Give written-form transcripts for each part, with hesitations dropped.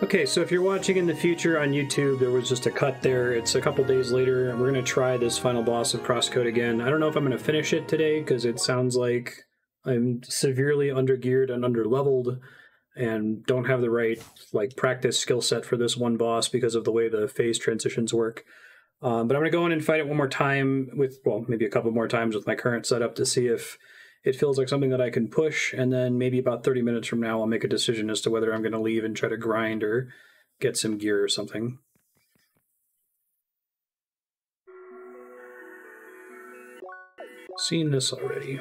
Okay, so if you're watching in the future on YouTube, there was just a cut there. It's a couple days later, and we're going to try this final boss of CrossCode again. I don't know if I'm going to finish it today, because it sounds like I'm severely undergeared and underleveled, and don't have the right practice skill set for this one boss because of the way the phase transitions work. But I'm going to go in and fight it one more time with, well, maybe a couple more times with my current setup to see if it feels like something that I can push, and then maybe about 30 minutes from now, I'll make a decision as to whether I'm going to leave and try to grind or get some gear or something. Seen this already.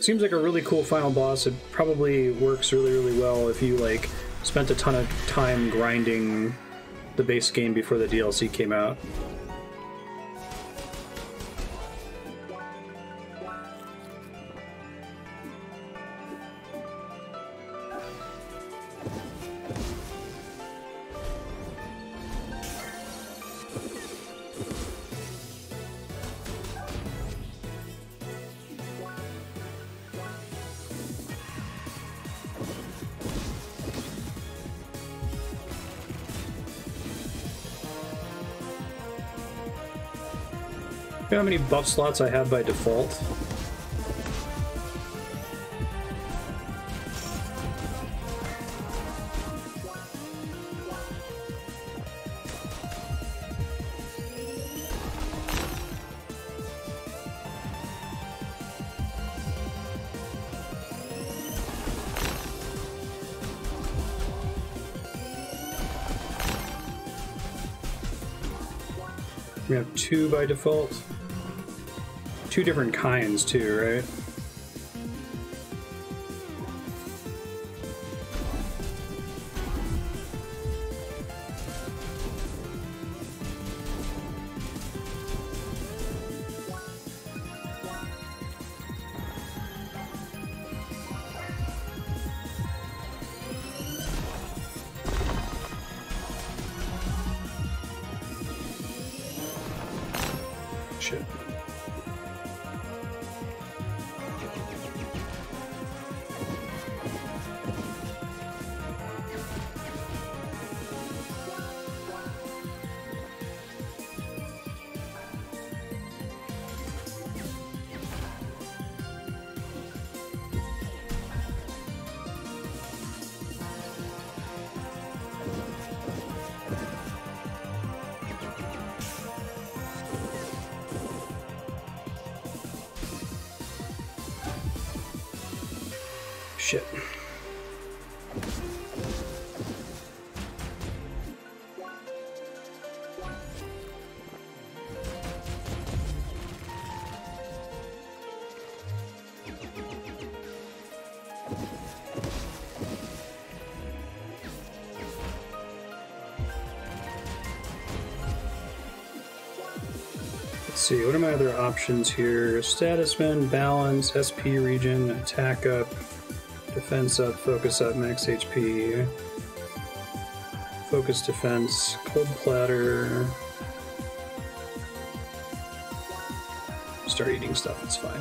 Seems like a really cool final boss. It probably works really, really well if you spent a ton of time grinding the base game before the DLC came out. You know how many buff slots I have by default? We have 2 by default. 2 different kinds too, right? Shit. Shit. Let's see, what are my other options here? Status men, balance, SP region, attack up, defense up, focus up, max HP, focus defense, cold platter. Start eating stuff, it's fine.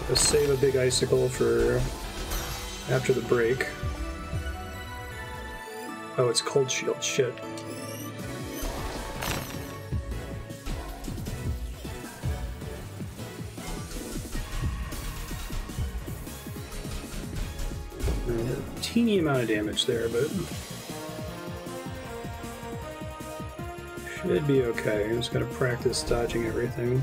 Let's save a big icicle for after the break. Oh, it's cold shield, shit. A teeny amount of damage there, but should be okay. I'm just gonna practice dodging everything.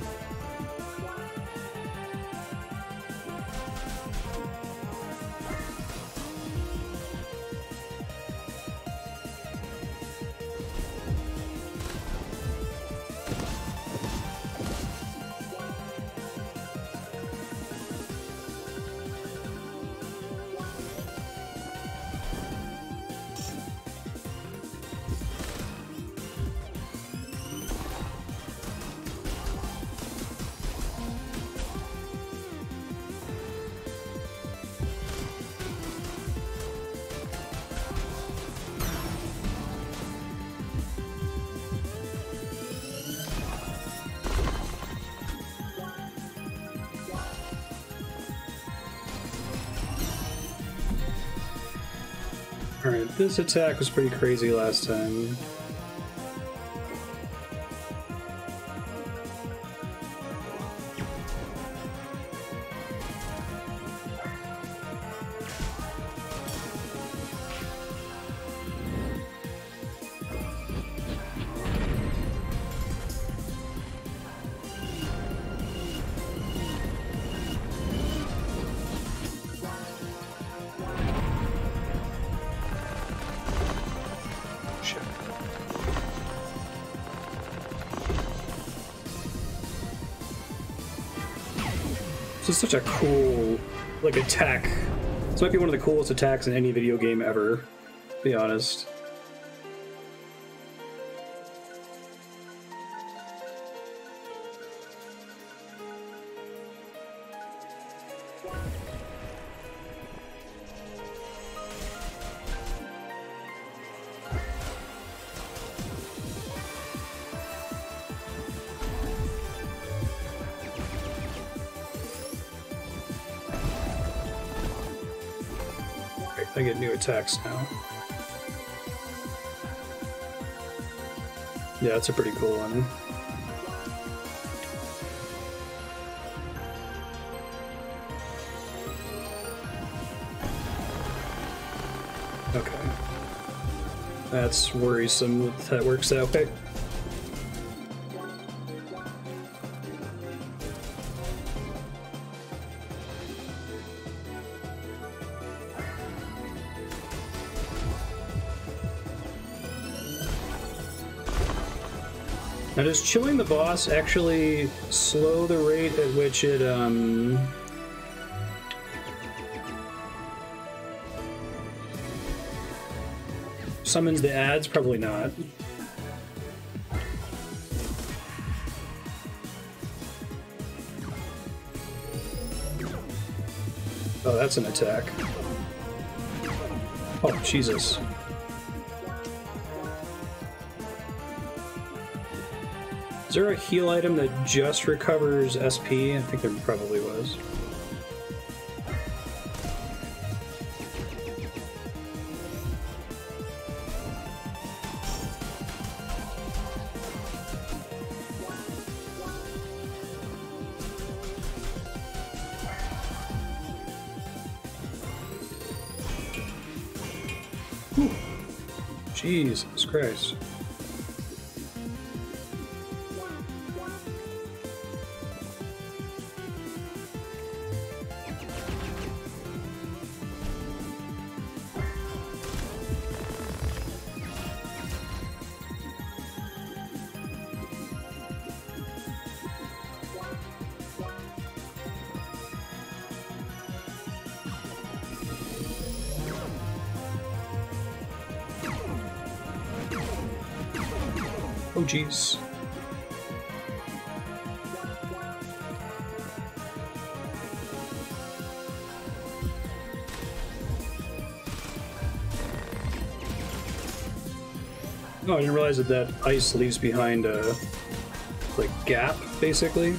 Alright, this attack was pretty crazy last time. This is such a cool, like, attack. This might be one of the coolest attacks in any video game ever, to be honest. I get new attacks now. Yeah, that's a pretty cool one. Okay. That's worrisome if that works out. Okay. Now, does chilling the boss actually slow the rate at which it, summons the ads? Probably not. Oh, that's an attack. Oh, Jesus. Is there a heal item that just recovers SP? I think there probably was. Whew. Jesus Christ. Oh, jeez. Oh, I didn't realize that that ice leaves behind a, like, gap, basically.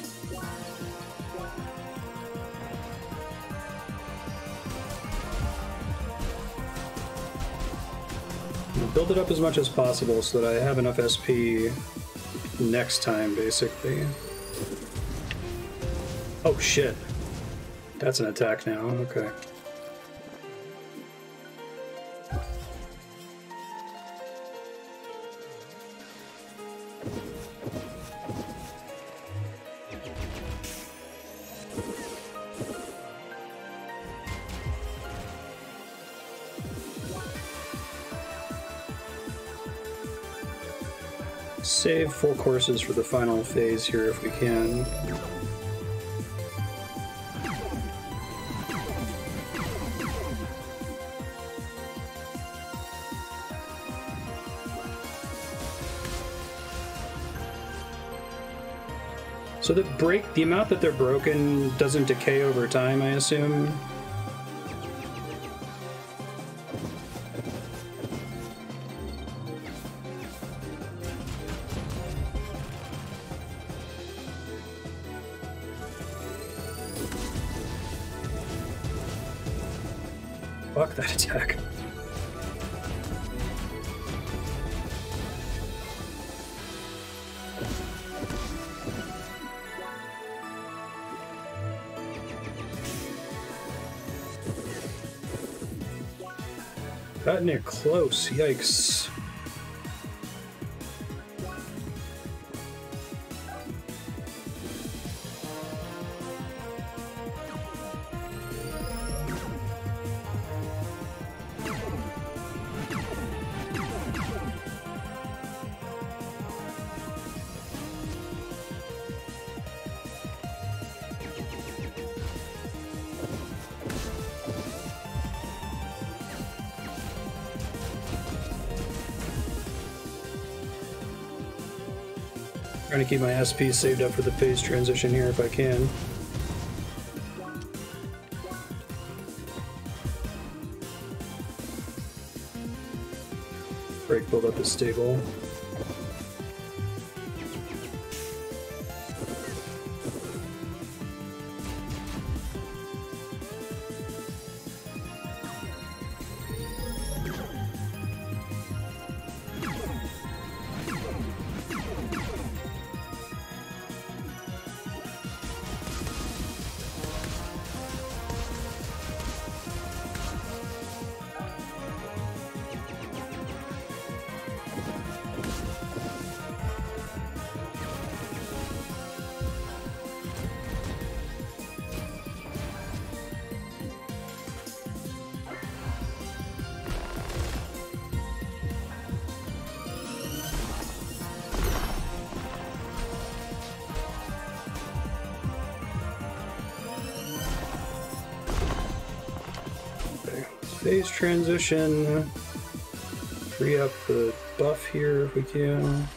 Build it up as much as possible so that I have enough SP next time, basically. Oh, shit. That's an attack now, okay. Save 4 courses for the final phase here if we can. So the amount that they're broken doesn't decay over time, I assume? Fuck that attack. Cutting it close, yikes. Trying to keep my SP saved up for the phase transition here if I can. Brake buildup is stable. Phase transition. Free up the buff here if we can.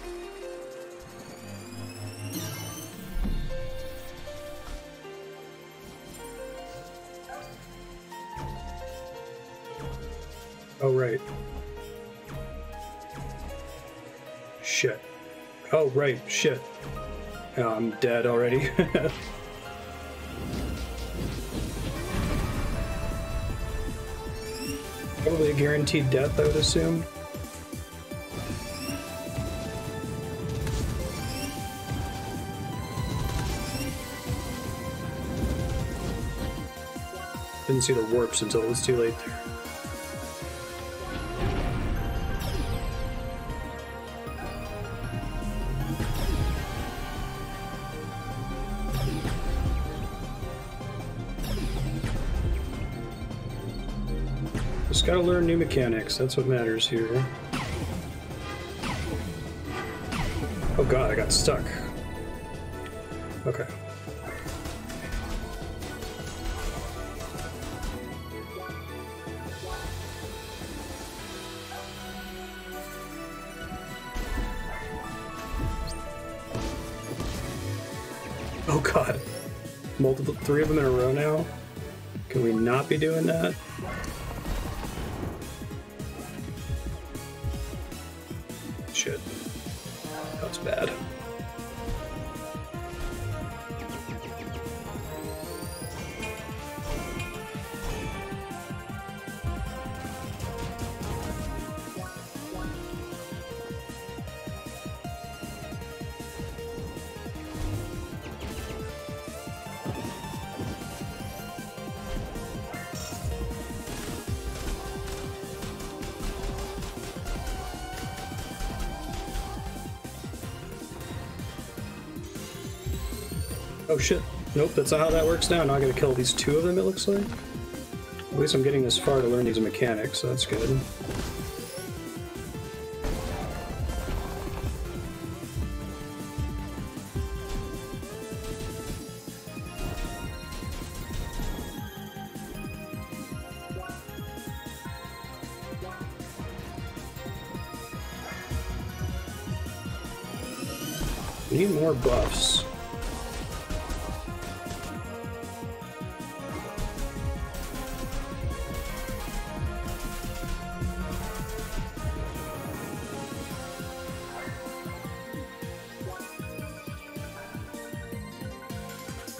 Oh, right. Shit. Oh, right. Shit. Oh, I'm dead already. Probably a guaranteed death, I would assume. Didn't see the warps until it was too late there. Just gotta learn new mechanics, that's what matters here. Oh god, I got stuck. Okay. Oh god. Multiple, 3 of them in a row now? Can we not be doing that? Shit. That's bad. Oh shit. Nope, that's not how that works now. Now I gotta kill at least 2 of them, it looks like. At least I'm getting this far to learn these mechanics, so that's good. We need more buffs.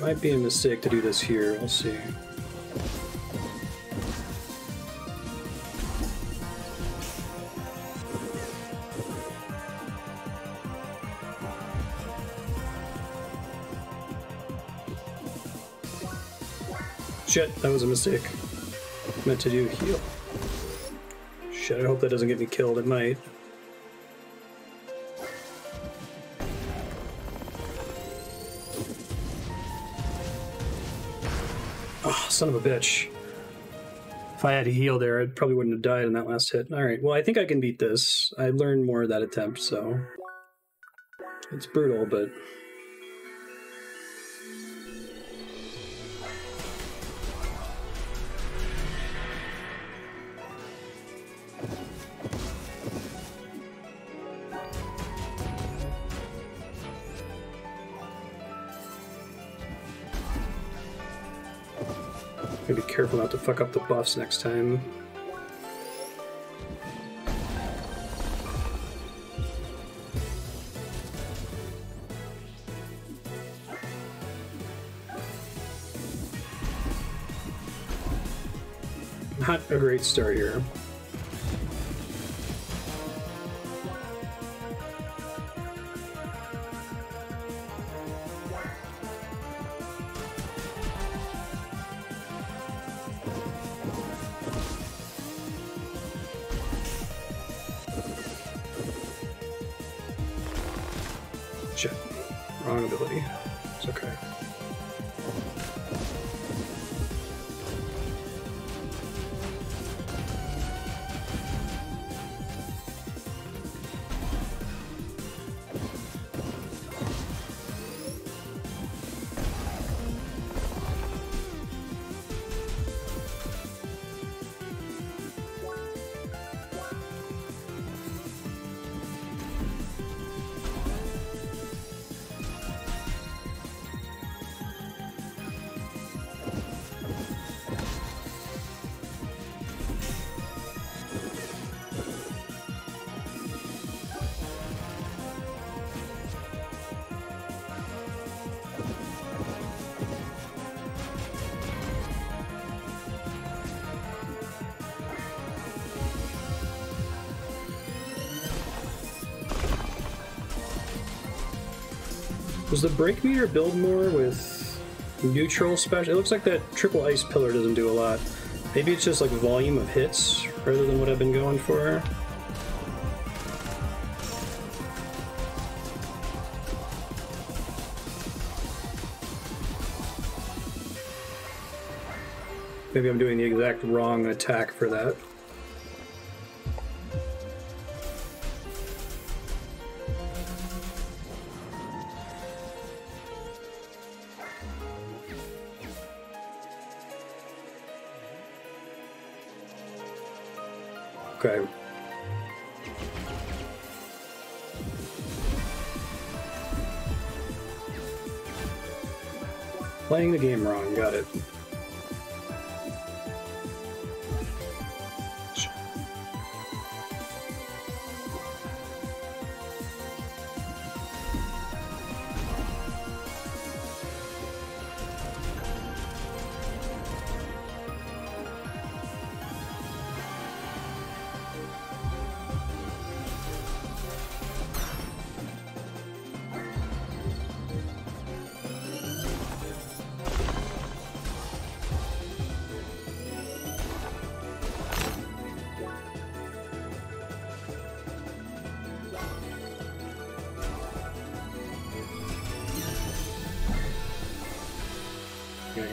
Might be a mistake to do this here, we'll see. Shit, that was a mistake. Meant to do heal. Shit. shit, I hope that doesn't get me killed. It might. Oh, son of a bitch. If I had to heal there, I probably wouldn't have died in that last hit. Alright, well, I think I can beat this. I learned more of that attempt, so... It's brutal, but... Gotta be careful not to fuck up the buffs next time. Not a great start here. Shit. Wrong ability. It's okay. Does the brake meter build more with neutral special? It looks like that triple ice pillar doesn't do a lot. Maybe it's just like volume of hits rather than what I've been going for. Maybe I'm doing the exact wrong attack for that. Okay. Playing the game wrong, got it.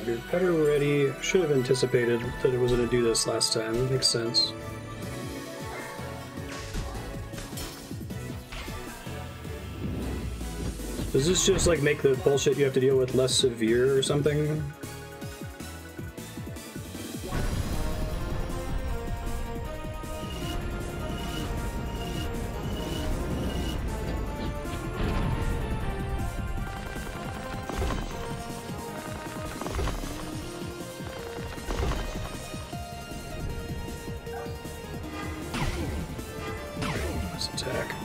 You're better ready. Should have anticipated that it was going to do this last time. It makes sense. Does this just like make the bullshit you have to deal with less severe or something? Attack.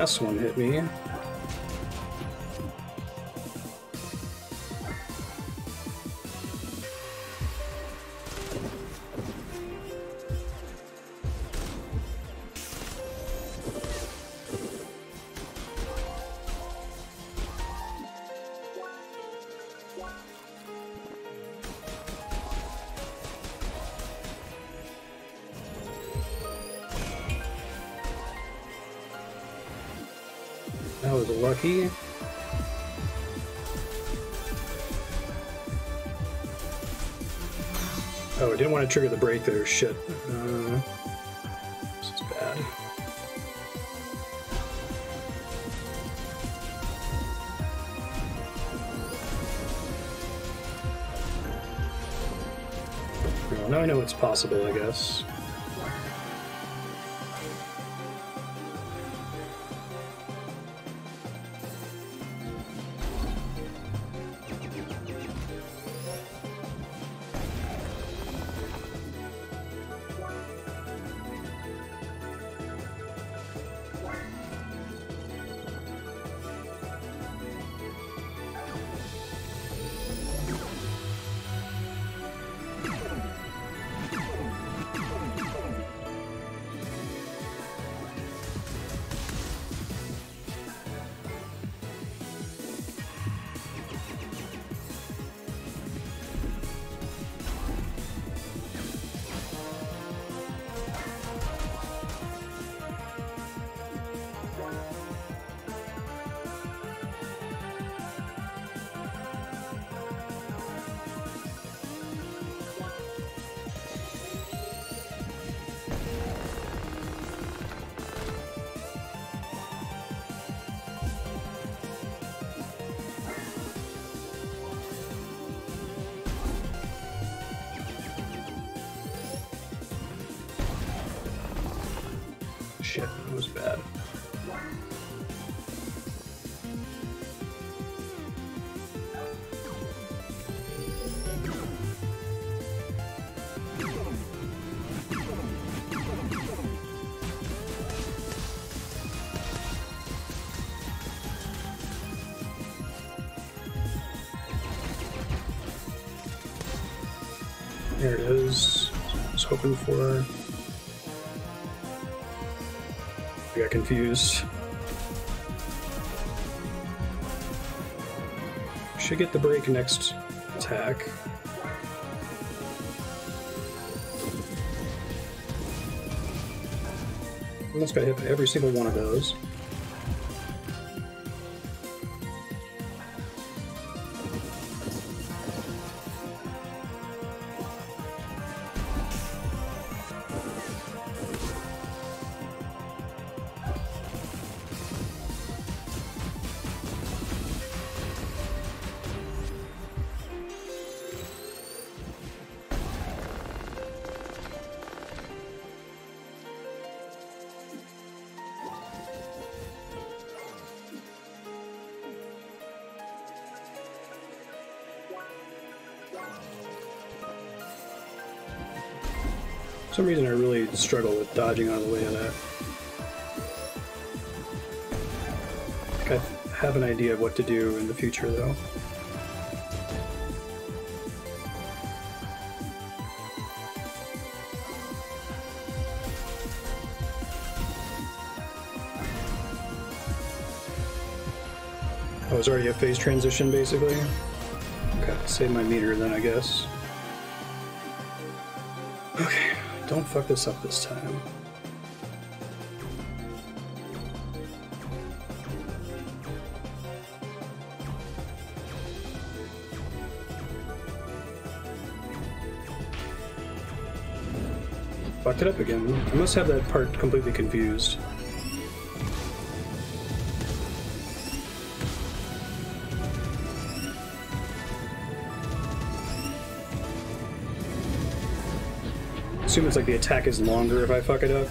last one hit me. That was lucky. Oh, I didn't want to trigger the brake there. Shit. This is bad. Well, now I know it's possible, I guess. Shit, that was bad. There it is. I was hoping for. I got confused. Should get the break next attack. Almost got hit by every single one of those. For some reason I really struggle with dodging out of the way of that. I think I have an idea of what to do in the future though. Oh, it's already a phase transition basically? Okay, save my meter then I guess. Okay. Don't fuck this up this time. Fucked it up again. I must have that part completely confused. I assume it's like the attack is longer if I fuck it up.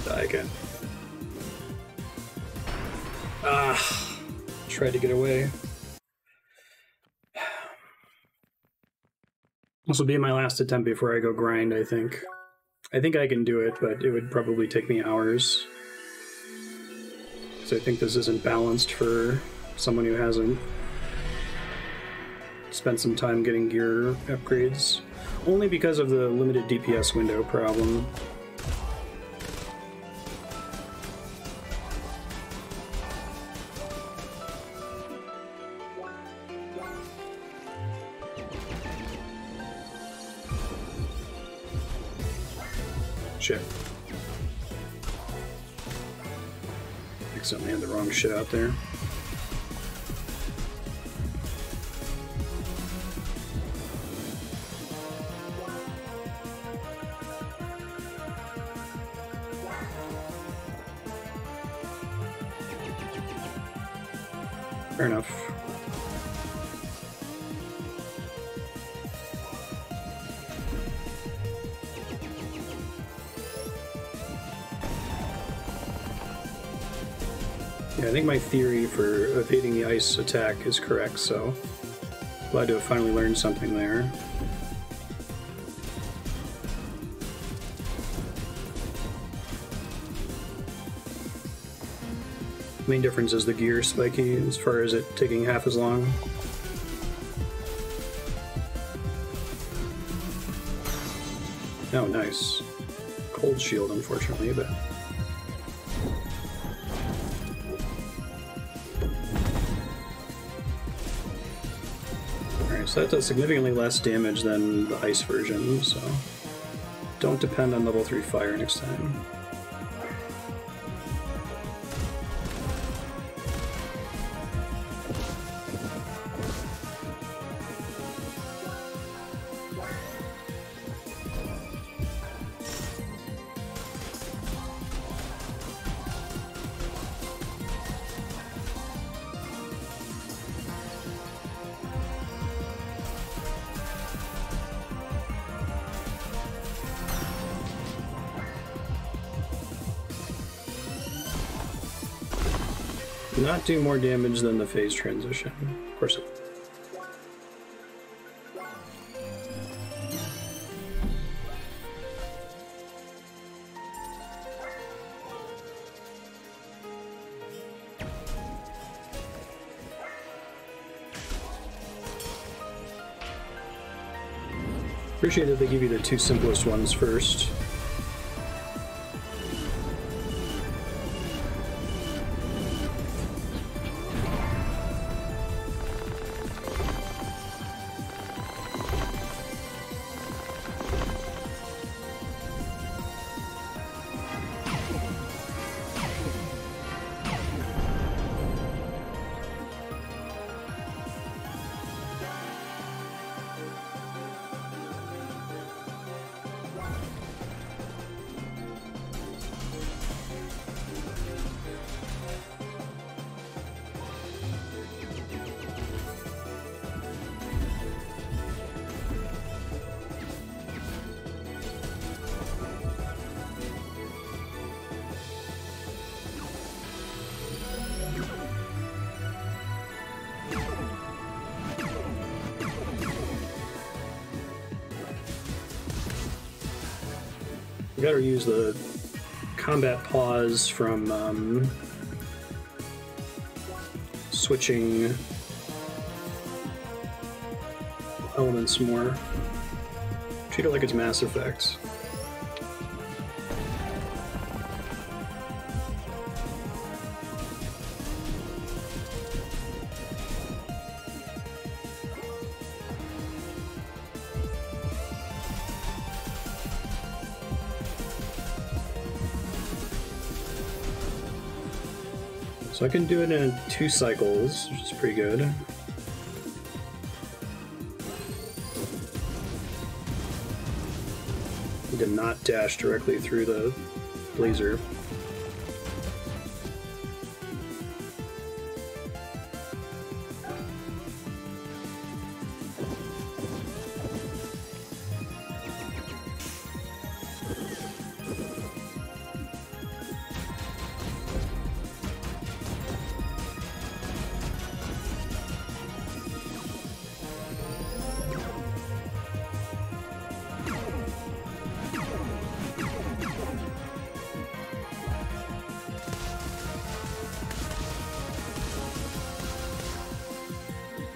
Die again. Ah, tried to get away. This will be my last attempt before I go grind, I think. I think I can do it, but it would probably take me hours. So I think this isn't balanced for someone who hasn't spent some time getting gear upgrades. Only because of the limited DPS window problem. Shit. Accidentally had the wrong shit out there. Fair enough. Yeah, I think my theory for evading the ice attack is correct, so glad to have finally learned something there. Main difference is the gear spiky as far as it taking half as long. Oh, nice. Cold shield, unfortunately, but... Alright, so that does significantly less damage than the ice version, so... Don't depend on level 3 fire next time. Not do more damage than the phase transition. Of course it will. Appreciate that they give you the two simplest ones first. We gotta use the combat pause from switching elements more. Treat it like it's Mass Effect. So I can do it in 2 cycles, which is pretty good. Need to not dash directly through the blazer.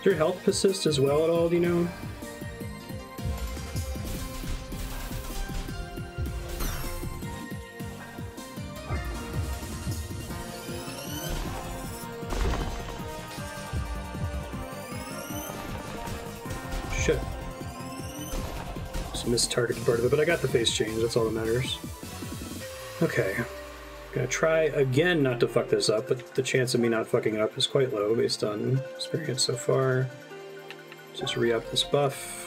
Does your health persist as well at all, do you know? Shit. Just missed targeted part of it, but I got the face change, that's all that matters. Okay. Gonna try again not to fuck this up, but the chance of me not fucking it up is quite low based on experience so far. Just re-up this buff.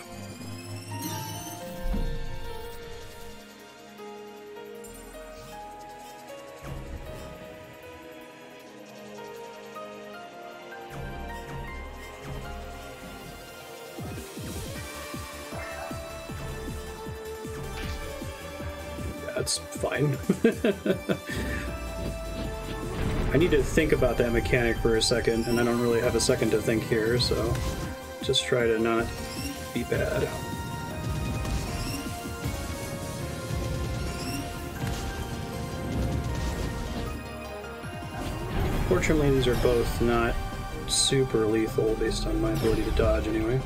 That's fine. I need to think about that mechanic for a second, and I don't really have a second to think here, so just try to not be bad. Fortunately, these are both not super lethal based on my ability to dodge anyway.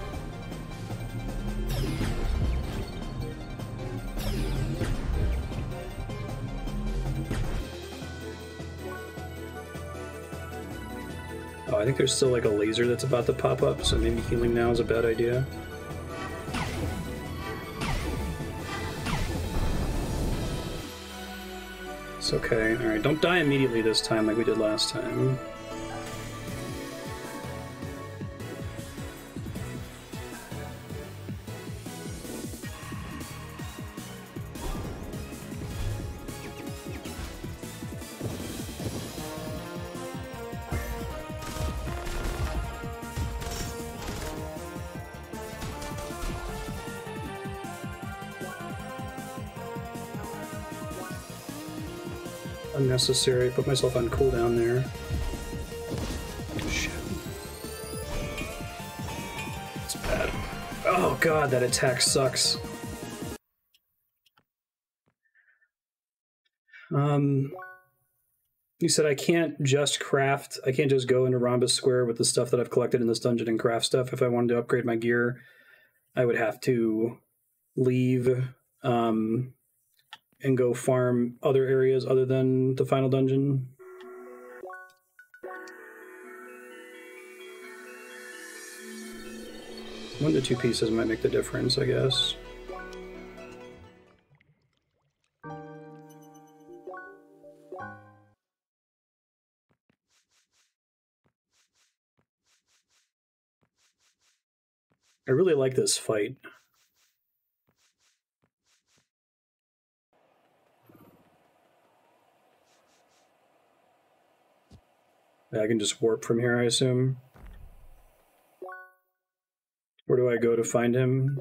Oh, I think there's still like a laser that's about to pop up, so maybe healing now is a bad idea. It's okay. Alright, don't die immediately this time like we did last time. Unnecessary. Put myself on cooldown there. Shit. It's bad. Oh god, that attack sucks. You said I can't just craft, I can't just go into Rhombus Square with the stuff that I've collected in this dungeon and craft stuff. If I wanted to upgrade my gear, I would have to leave, and go farm other areas other than the final dungeon. One to two pieces might make the difference, I guess. I really like this fight. I can just warp from here, I assume. Where do I go to find him?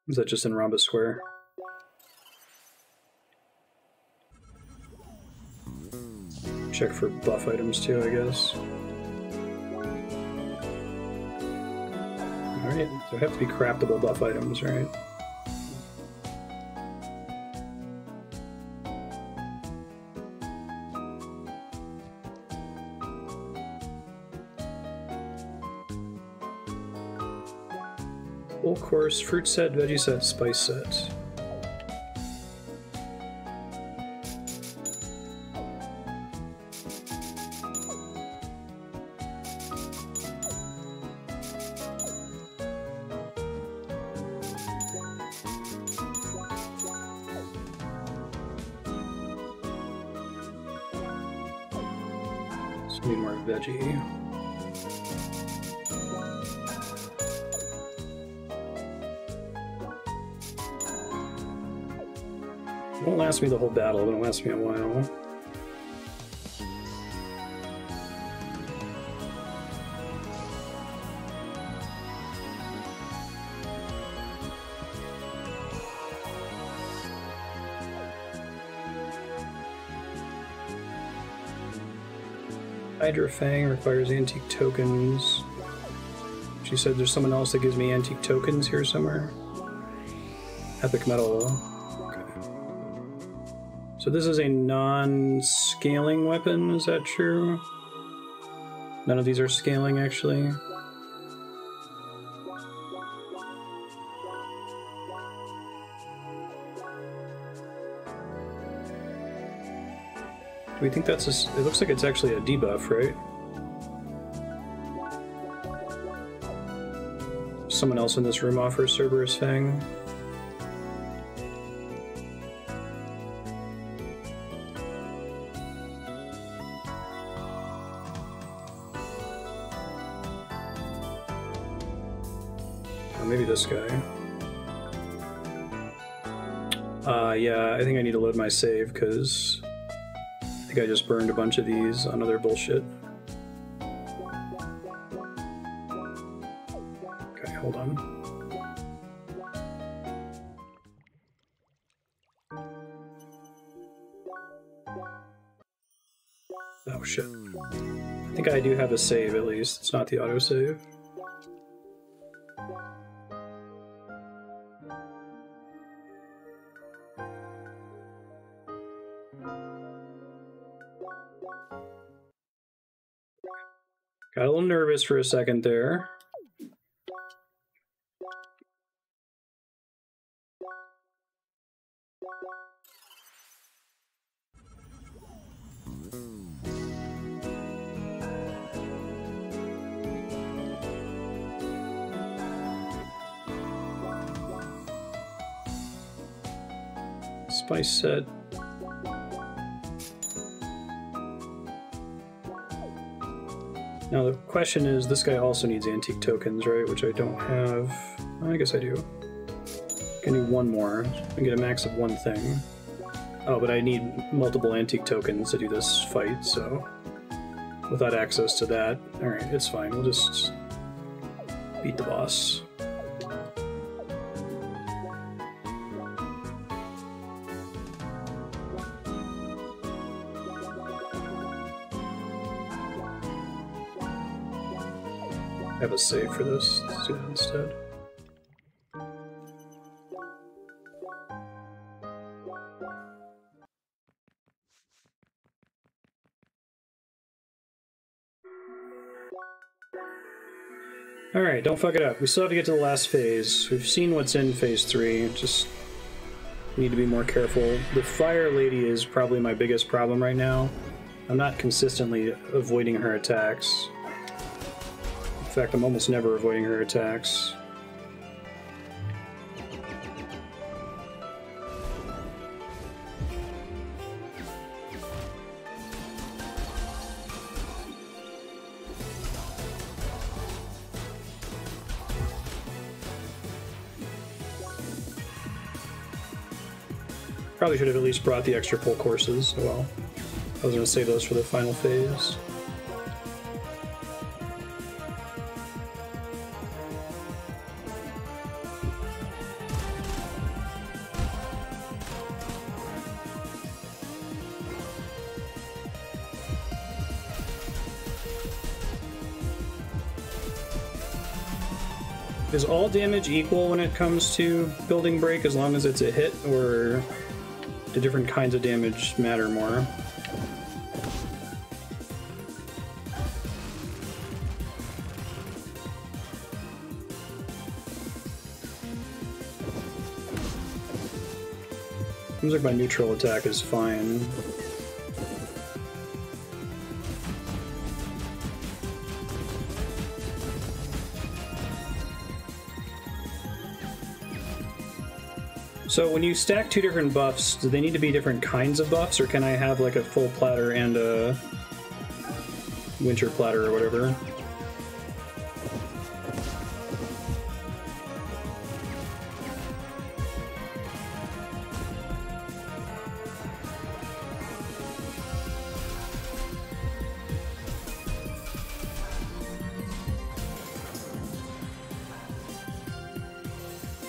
Is that just in Rhombus Square? Check for buff items too, I guess. Alright, so have to be craftable buff items, right? Full course, fruit set, veggie set, spice set. So need more veggie. It won't last me the whole battle, but it'll last me a while. Hydra Fang requires antique tokens. She said there's someone else that gives me antique tokens here somewhere. Epic metal. So this is a non-scaling weapon, is that true? None of these are scaling, actually. Do we think that's a... It looks like it's actually a debuff, right? Someone else in this room offers Cerberus Fang. Maybe this guy. Yeah, I think I need to load my save because I think I just burned a bunch of these on other bullshit. Okay, hold on. Oh shit. I think I do have a save at least. It's not the autosave. Got a little nervous for a second there. Spice set. Now the question is, this guy also needs antique tokens, right? Which I don't have. I guess I do. I need one more. I can get a max of one thing. Oh, but I need multiple antique tokens to do this fight, so... Without access to that... Alright, it's fine. We'll just... beat the boss. I have a save for this. Let's do that instead. Alright, don't fuck it up. We still have to get to the last phase. We've seen what's in phase 3, just need to be more careful. The fire lady is probably my biggest problem right now. I'm not consistently avoiding her attacks. In fact, I'm almost never avoiding her attacks. Probably should have at least brought the extra pull courses. Well, I was going to save those for the final phase. Is all damage equal when it comes to building break as long as it's a hit, or do different kinds of damage matter more? Seems like my neutral attack is fine. So when you stack two different buffs, do they need to be different kinds of buffs, or can I have like a full platter and a winter platter or whatever?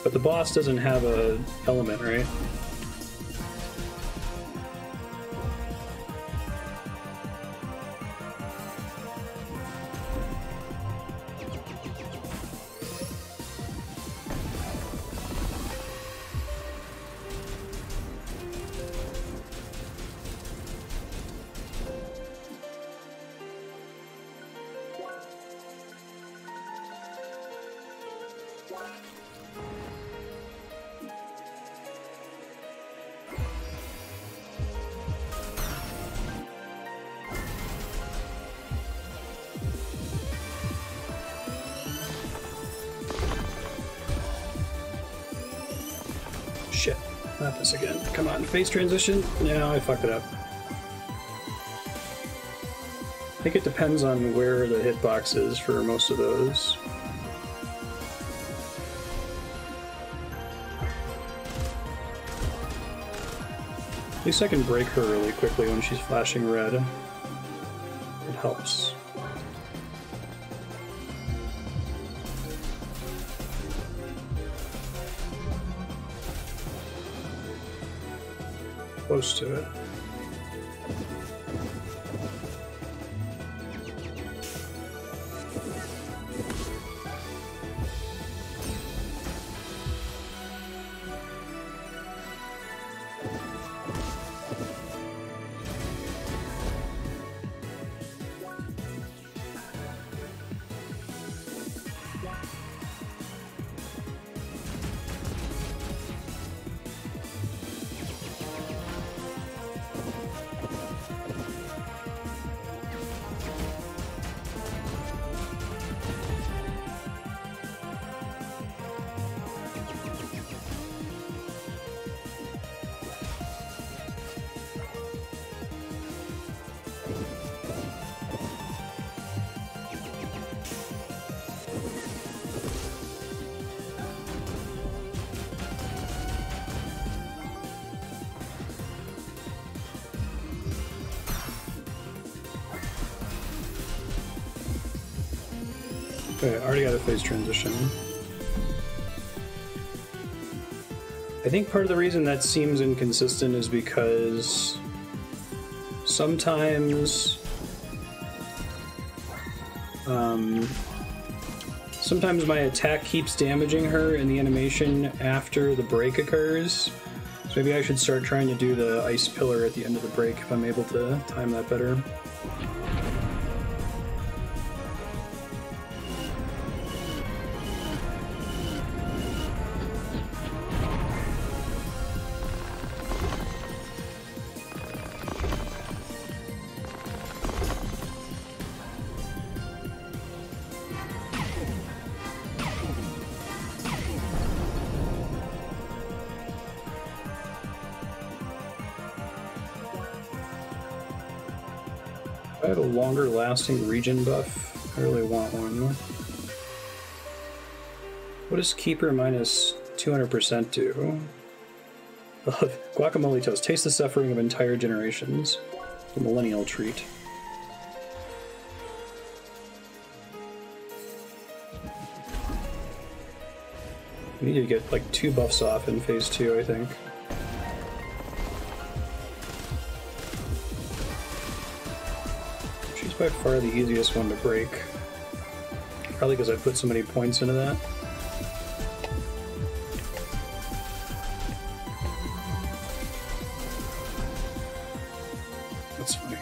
But the boss doesn't have a element, right? Shit, not this again. Come on, phase transition. No, I fucked it up. I think it depends on where the hitbox is for most of those. At least I can break her really quickly when she's flashing red. It helps. Close to it. Okay, I already got a phase transition. I think part of the reason that seems inconsistent is because sometimes sometimes my attack keeps damaging her in the animation after the break occurs. So maybe I should start trying to do the ice pillar at the end of the break if I'm able to time that better. I have a longer lasting regen buff. I really want one. What does Keeper minus 200% do? Guacamole toast. Taste the suffering of entire generations. The millennial treat. We need to get like 2 buffs off in phase 2, I think. She's by far the easiest one to break. Probably because I put so many points into that. That's funny.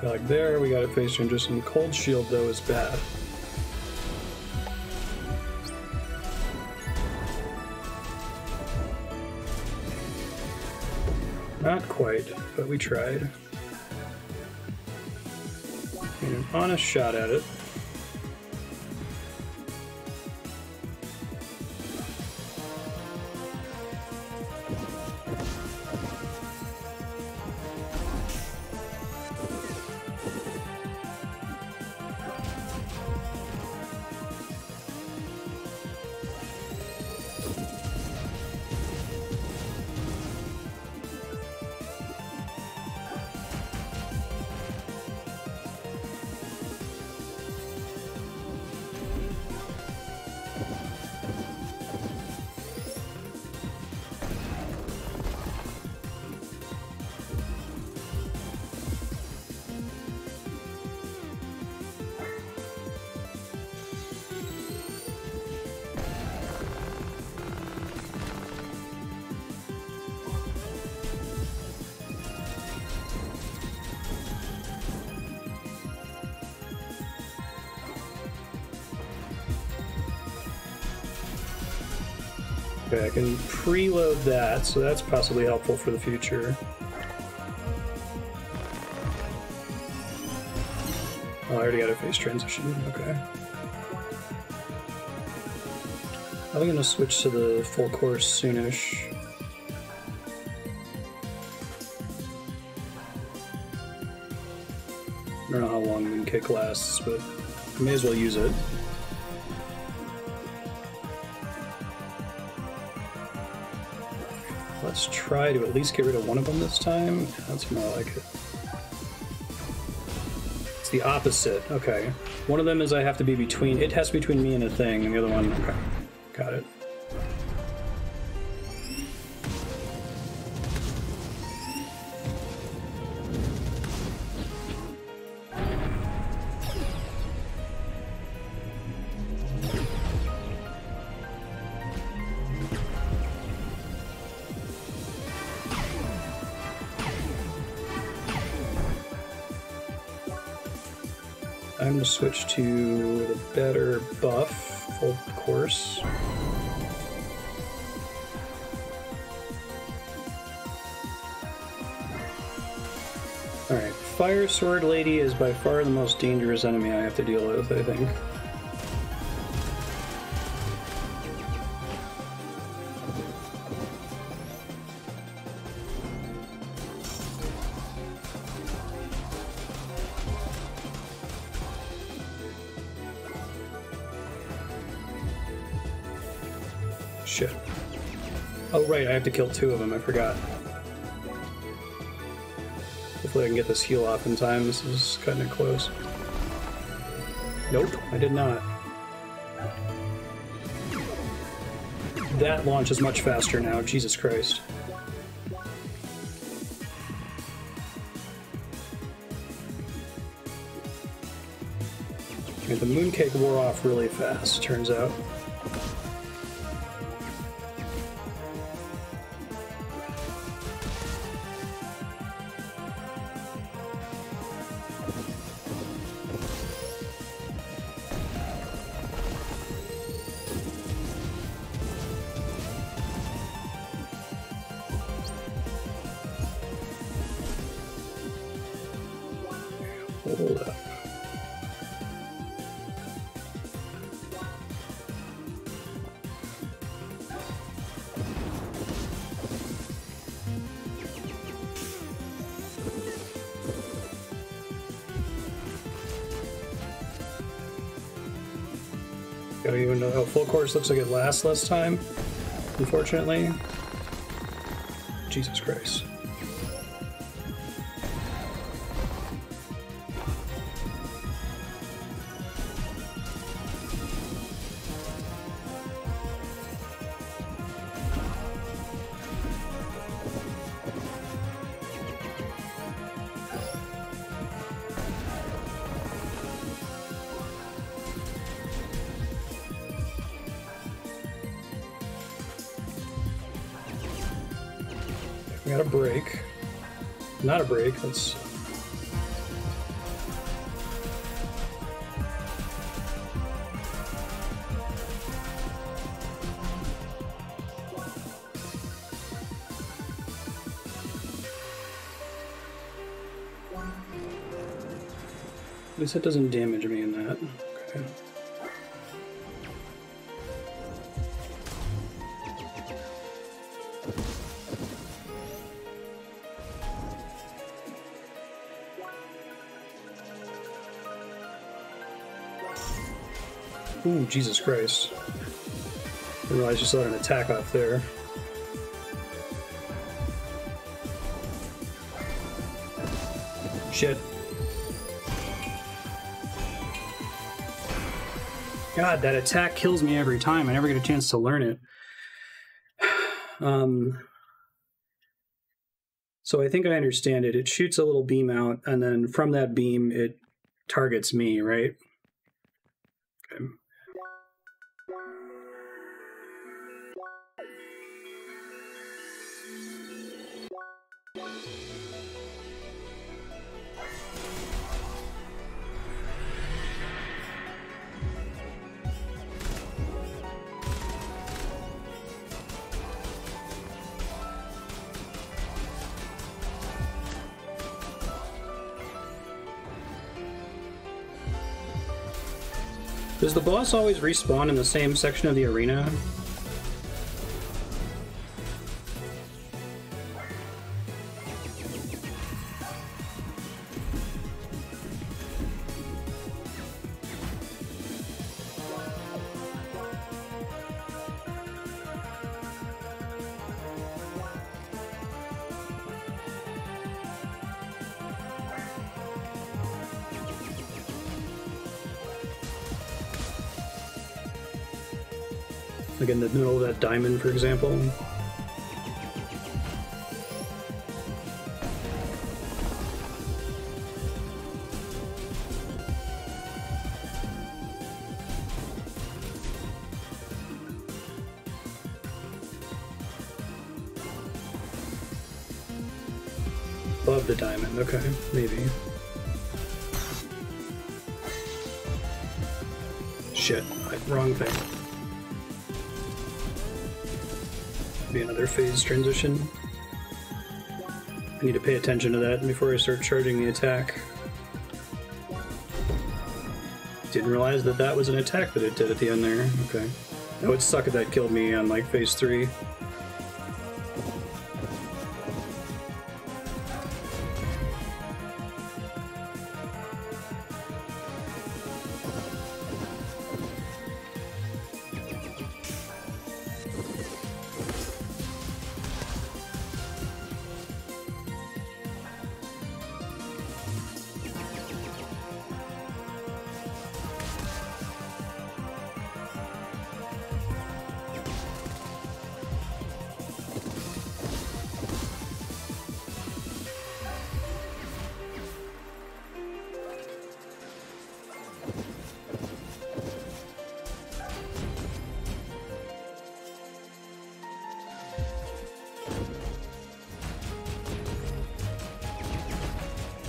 Like there, we got a phase transition. Cold shield though is bad. Not quite, but we tried. Made an honest shot at it. Okay, I can preload that, so that's possibly helpful for the future. Oh, I already got a phase transition. Okay. I'm gonna switch to the full course soonish. I don't know how long Moonkick lasts, but I may as well use it. Let's try to at least get rid of one of them this time. That's more like it. It's the opposite. Okay. One of them is I have to be between... It has to be between me and a thing, and the other one... Okay. Got it. I'm going to switch to the better buff, full course. Alright, Fire Sword Lady is by far the most dangerous enemy I have to deal with, I think. Shit. Oh right, I have to kill two of them, I forgot. Hopefully I can get this heal off in time. This is cutting it close. Nope, I did not. That launch is much faster now, Jesus Christ. Okay, the Mooncake wore off really fast, turns out. Hold up. I don't even know how full course looks like it lasts less time, unfortunately. Jesus Christ. We got a break. Not a break, let's... At least it doesn't damage me in that. Okay. Ooh, Jesus Christ. I didn't realize you saw an attack off there. Shit. God, that attack kills me every time. I never get a chance to learn it. So I think I understand it. It shoots a little beam out, and then from that beam, it targets me, right? Okay. Does the boss always respawn in the same section of the arena? Like in the middle of that diamond, for example. Above the diamond, okay, maybe. Shit, wrong thing. Be another phase transition. I need to pay attention to that before I start charging the attack. Didn't realize that that was an attack that it did at the end there. Okay. That would suck if that killed me on like phase 3.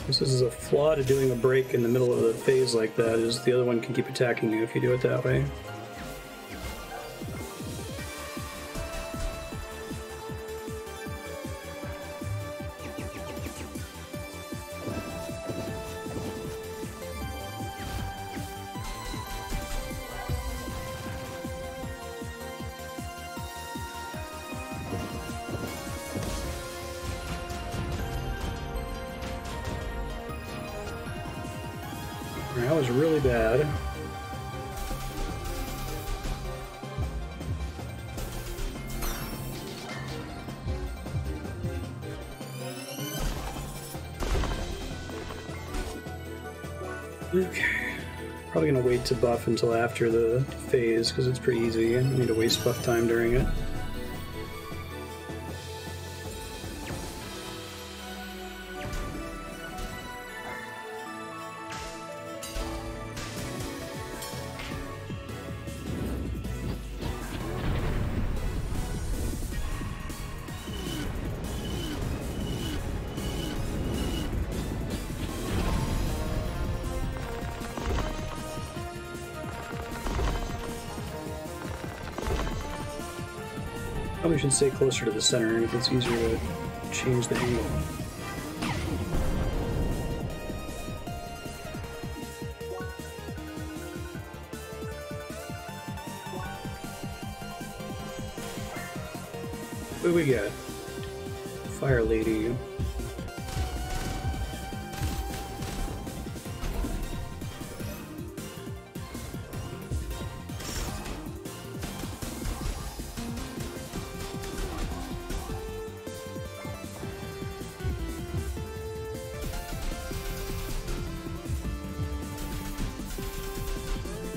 This is a flaw to doing a break in the middle of the phase like that, is the other one can keep attacking you if you do it that way. That was really bad. Okay. Probably gonna wait to buff until after the phase because it's pretty easy. I don't need to waste buff time during it. Probably should stay closer to the center if it's easier to change the angle. What do we get? Fire Lady.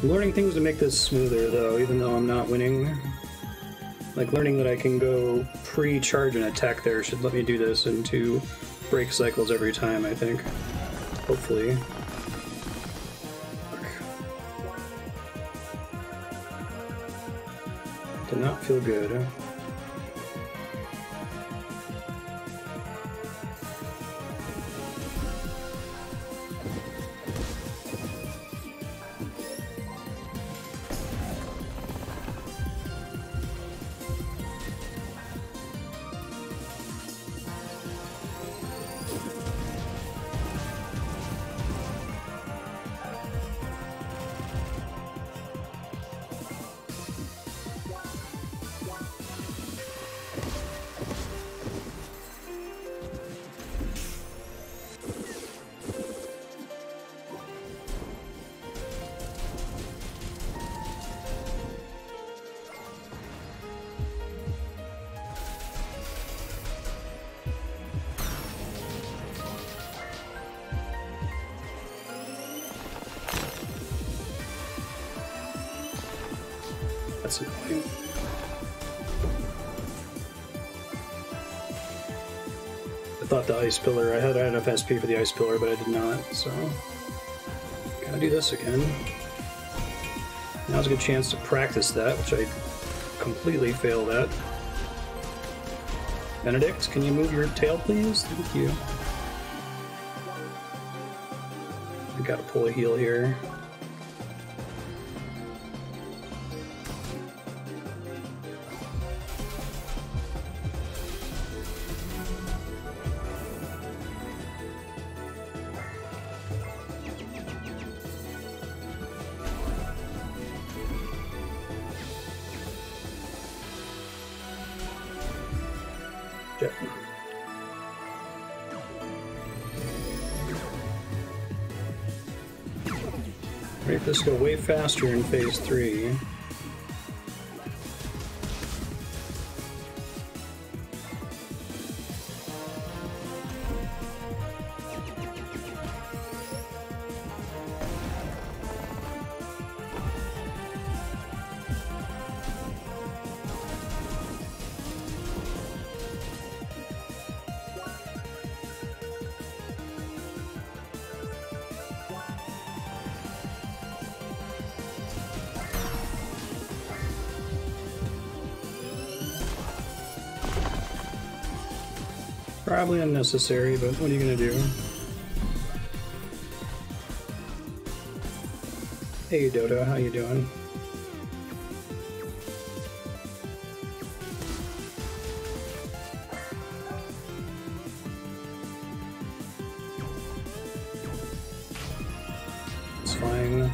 I'm learning things to make this smoother, though, even though I'm not winning. Like, learning that I can go pre-charge an attack there should let me do this in 2 break cycles every time, I think. Hopefully. Did not feel good. That's annoying. I thought the ice pillar, I had enough SP for the ice pillar, but I did not, so gotta do this again. Now's a good chance to practice that, which I completely failed at. Benedict, can you move your tail, please? Thank you. I gotta pull a heal here. Make this go way faster in phase 3. Probably unnecessary, but what are you gonna do? Hey Dodo, how you doing? It's fine.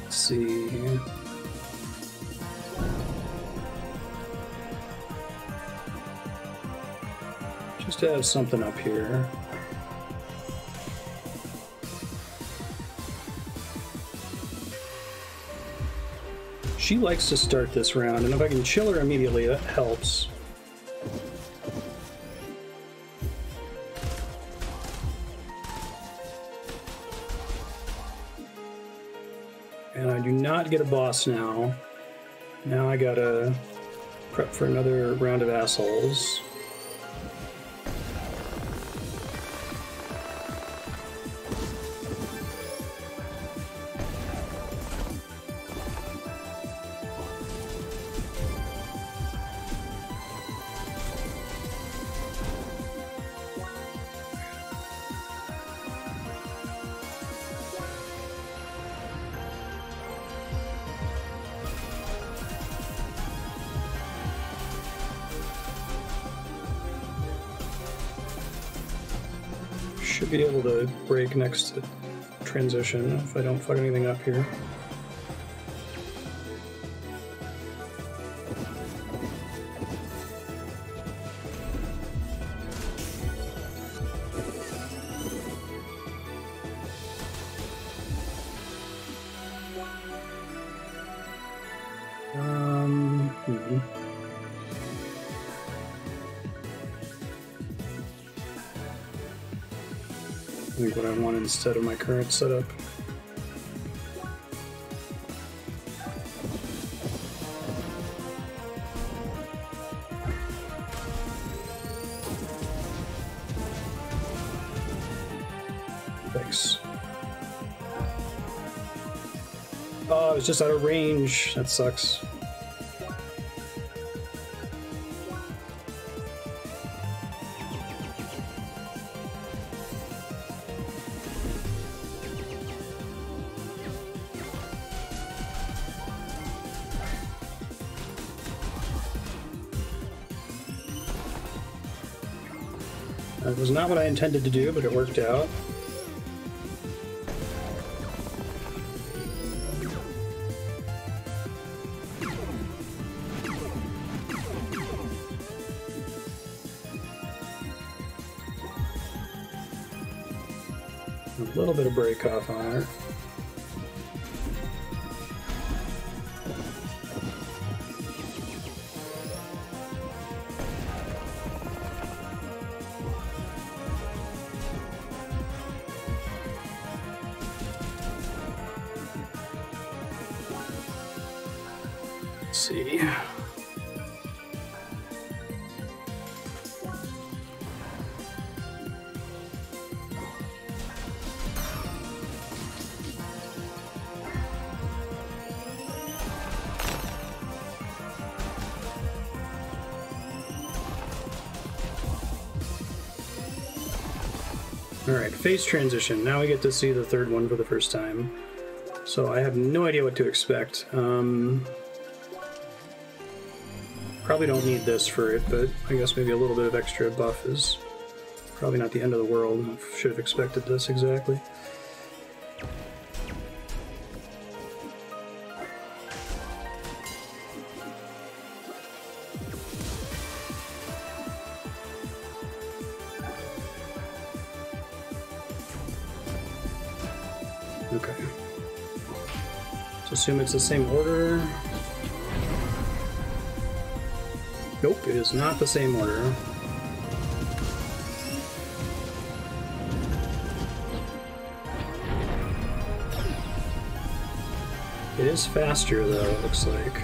See here. Just to have something up here. She likes to start this round, and if I can chill her immediately, that helps. And I do not get a boss now. Now I gotta prep for another round of assholes. Should be able to break next to transition if I don't fuck anything up here. I think what I want instead of my current setup. Thanks. Oh, I was just out of range. That sucks. That was not what I intended to do, but it worked out. A little bit of break off on it. Let's see. Alright, phase transition. Now we get to see the third one for the first time. So I have no idea what to expect. Probably don't need this for it, but I guess maybe a little bit of extra buff is probably not the end of the world. I should have expected this exactly. Okay. So assume it's the same order. Nope, it is not the same order. It is faster though, it looks like.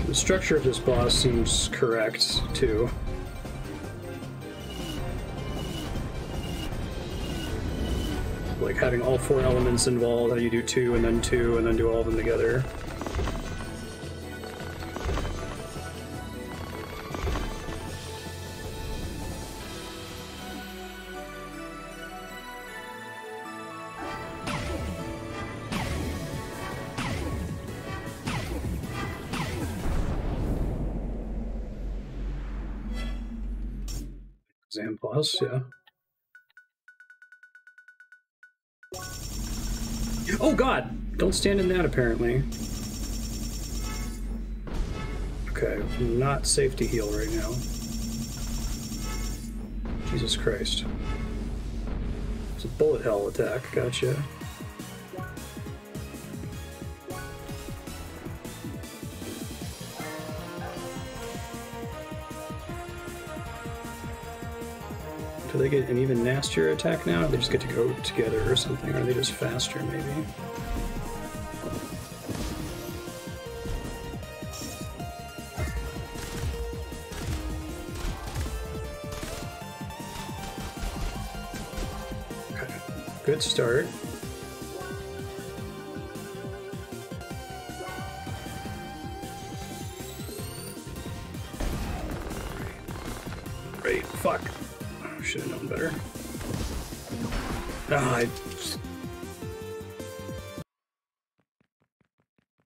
The structure of this boss seems correct too. Like having all 4 elements involved, how you do 2 and then 2 and then do all of them together. Exam plus, yeah. Oh god! Don't stand in that, apparently. Okay, not safe to heal right now. Jesus Christ. It's a bullet hell attack, gotcha. Do they get an even nastier attack now? Or they just get to go together or something? Or are they just faster, maybe? Okay, good start. Great, fuck. Should have known better.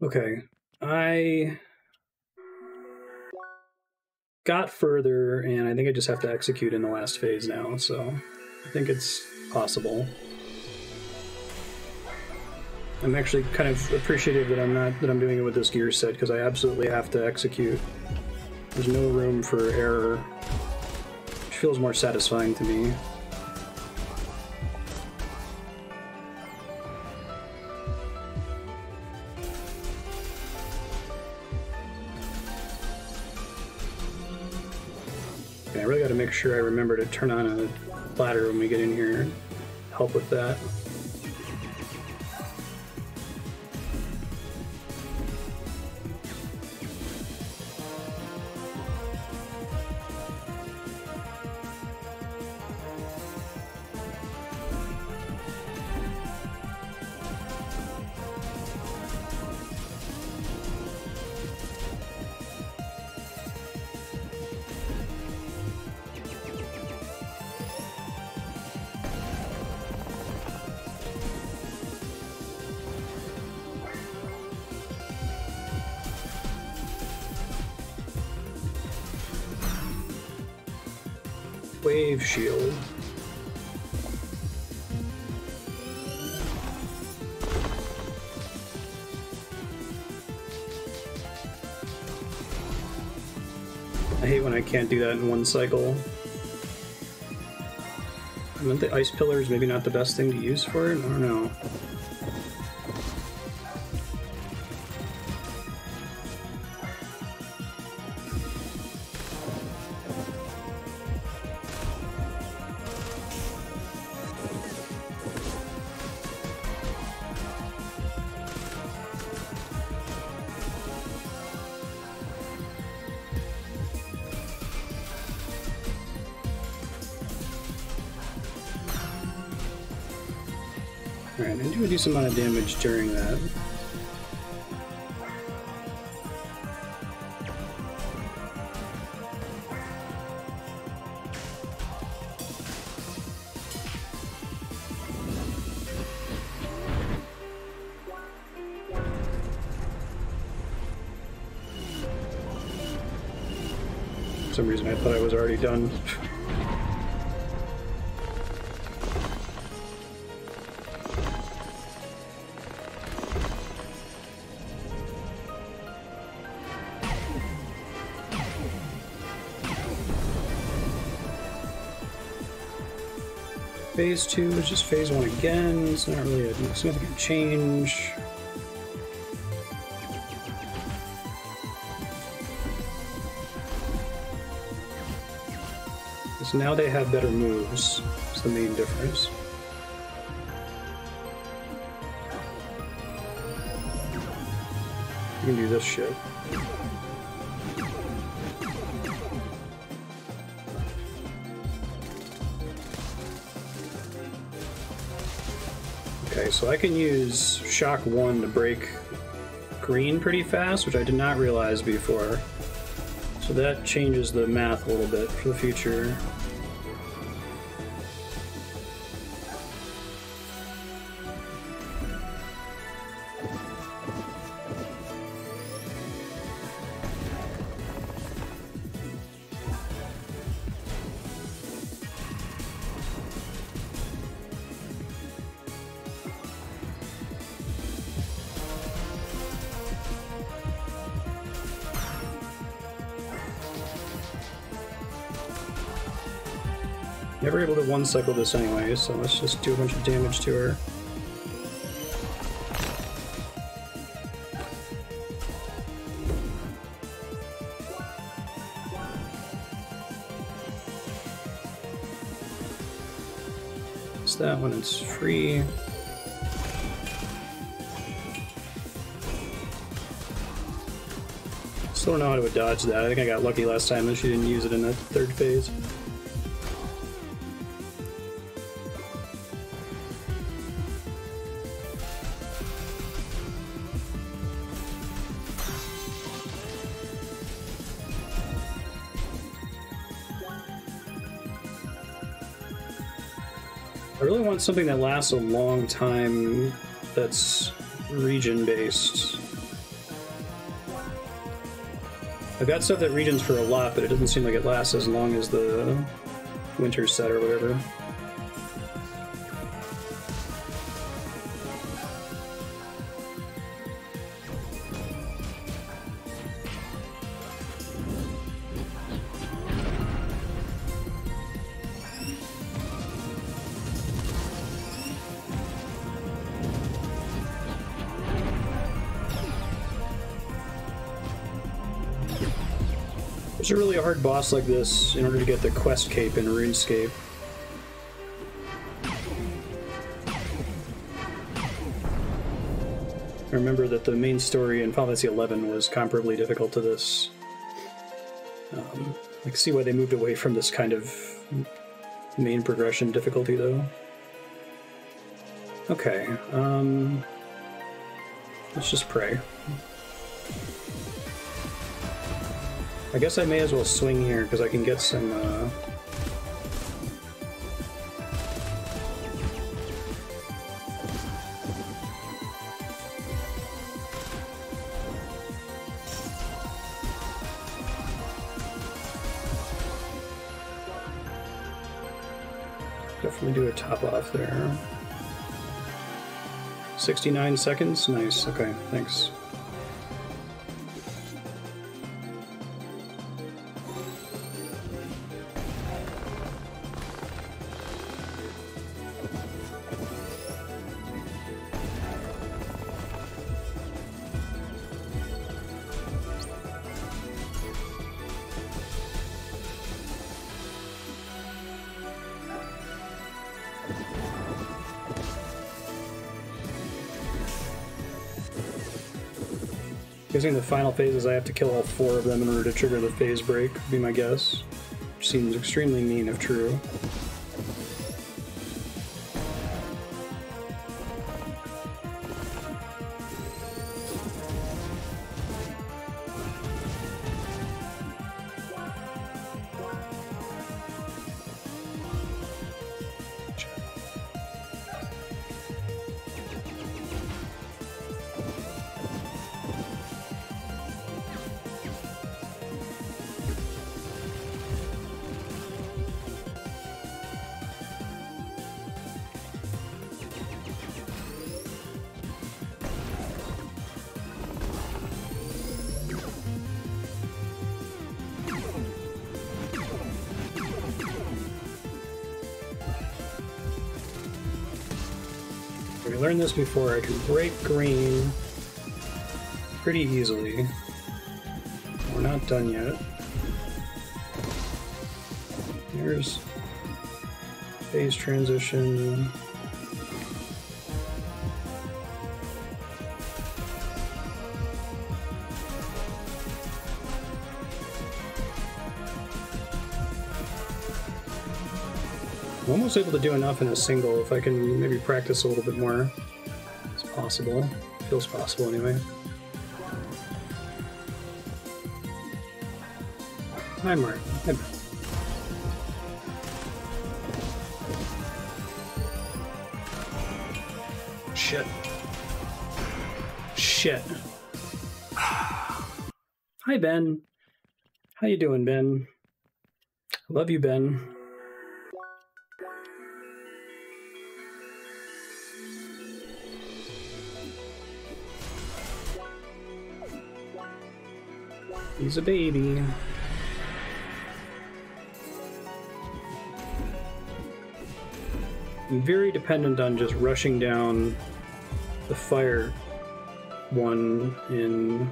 Okay, I got further, and I think I just have to execute in the last phase now, so I think it's possible. I'm actually kind of appreciative that I'm doing it with this gear set, because I absolutely have to execute. There's no room for error, which feels more satisfying to me. I really got to make sure I remember to turn on a ladder when we get in here and help with that. Wave shield. I hate when I can't do that in one cycle. I meant the ice pillar is maybe not the best thing to use for it? I don't know. Alright, I do a decent amount of damage during that. For some reason I thought I was already done. Phase 2 is just phase 1 again. It's not really a significant change. So now they have better moves. That's the main difference. You can do this shit. Okay, so I can use Shock 1 to break green pretty fast, which I did not realize before. So that changes the math a little bit for the future. Never able to one-cycle this anyway, so let's just do a bunch of damage to her. It's that when it's free. Still don't know how to dodge that. I think I got lucky last time that she didn't use it in that third phase. I really want something that lasts a long time that's region-based. I've got stuff that regions for a lot, but it doesn't seem like it lasts as long as the winter set or whatever. It's a really hard boss like this in order to get the quest cape in RuneScape. I remember that the main story in Final Fantasy XI was comparably difficult to this. I can see why they moved away from this kind of main progression difficulty, though. Okay, let's just pray. I guess I may as well swing here, because I can get some, definitely do a top off there. 69 seconds? Nice, okay, thanks. Guessing the final phase is I have to kill all 4 of them in order to trigger the phase break, would be my guess. Which seems extremely mean if true. We learned this before. I can break green pretty easily. We're not done yet. Here's phase transition. I'm almost able to do enough in a single if I can maybe practice a little bit more. It's possible. Feels possible anyway. Hi, Mark. Hi. Shit. Shit. Hi, Ben. How you doing, Ben? I love you, Ben. He's a baby. I'm very dependent on just rushing down the fire one in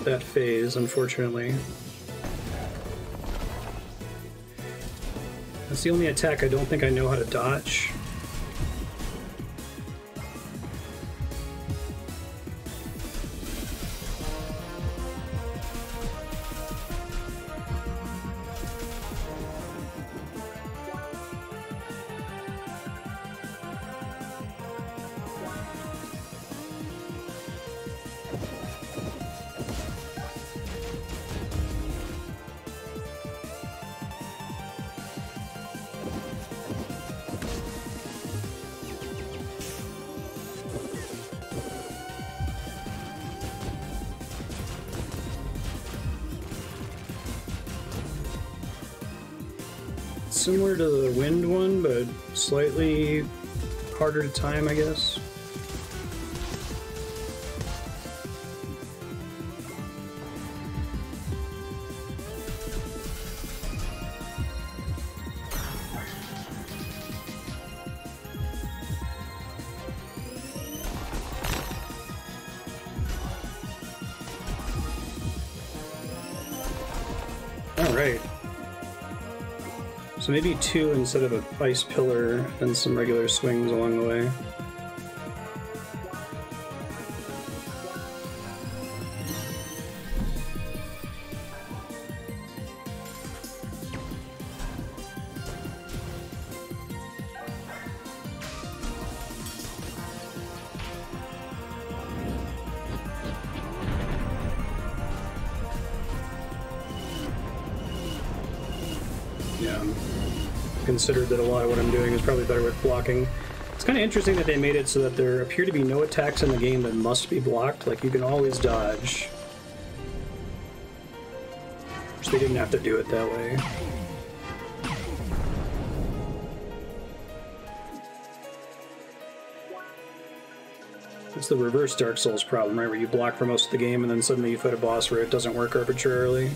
that phase, unfortunately. That's the only attack I don't think I know how to dodge. Similar to the wind one, but slightly harder to time, I guess. All right. So maybe 2 instead of an ice pillar and some regular swings along the way. Considered that a lot of what I'm doing is probably better with blocking. It's kind of interesting that they made it so that there appear to be no attacks in the game that must be blocked. Like, you can always dodge. Which they didn't have to do it that way. It's the reverse Dark Souls problem, right? Where you block for most of the game and then suddenly you fight a boss where it doesn't work arbitrarily.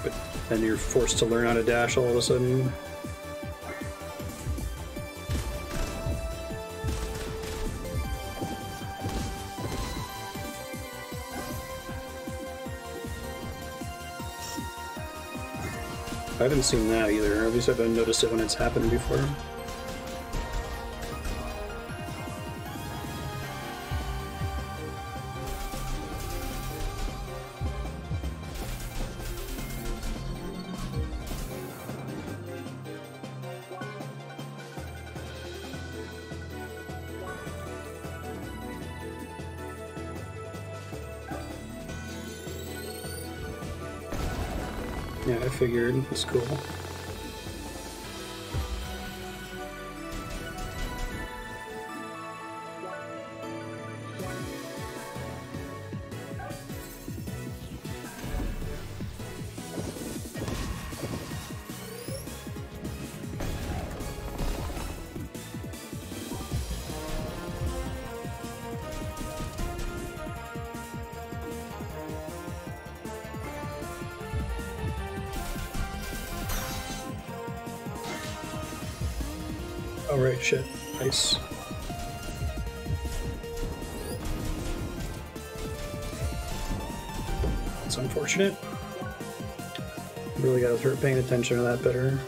But then you're forced to learn how to dash all of a sudden. I haven't seen that either, or at least I haven't noticed it when it's happened before. Yeah, I figured. It's cool. Oh, right, shit. Nice. That's unfortunate. Really gotta start paying attention to that better.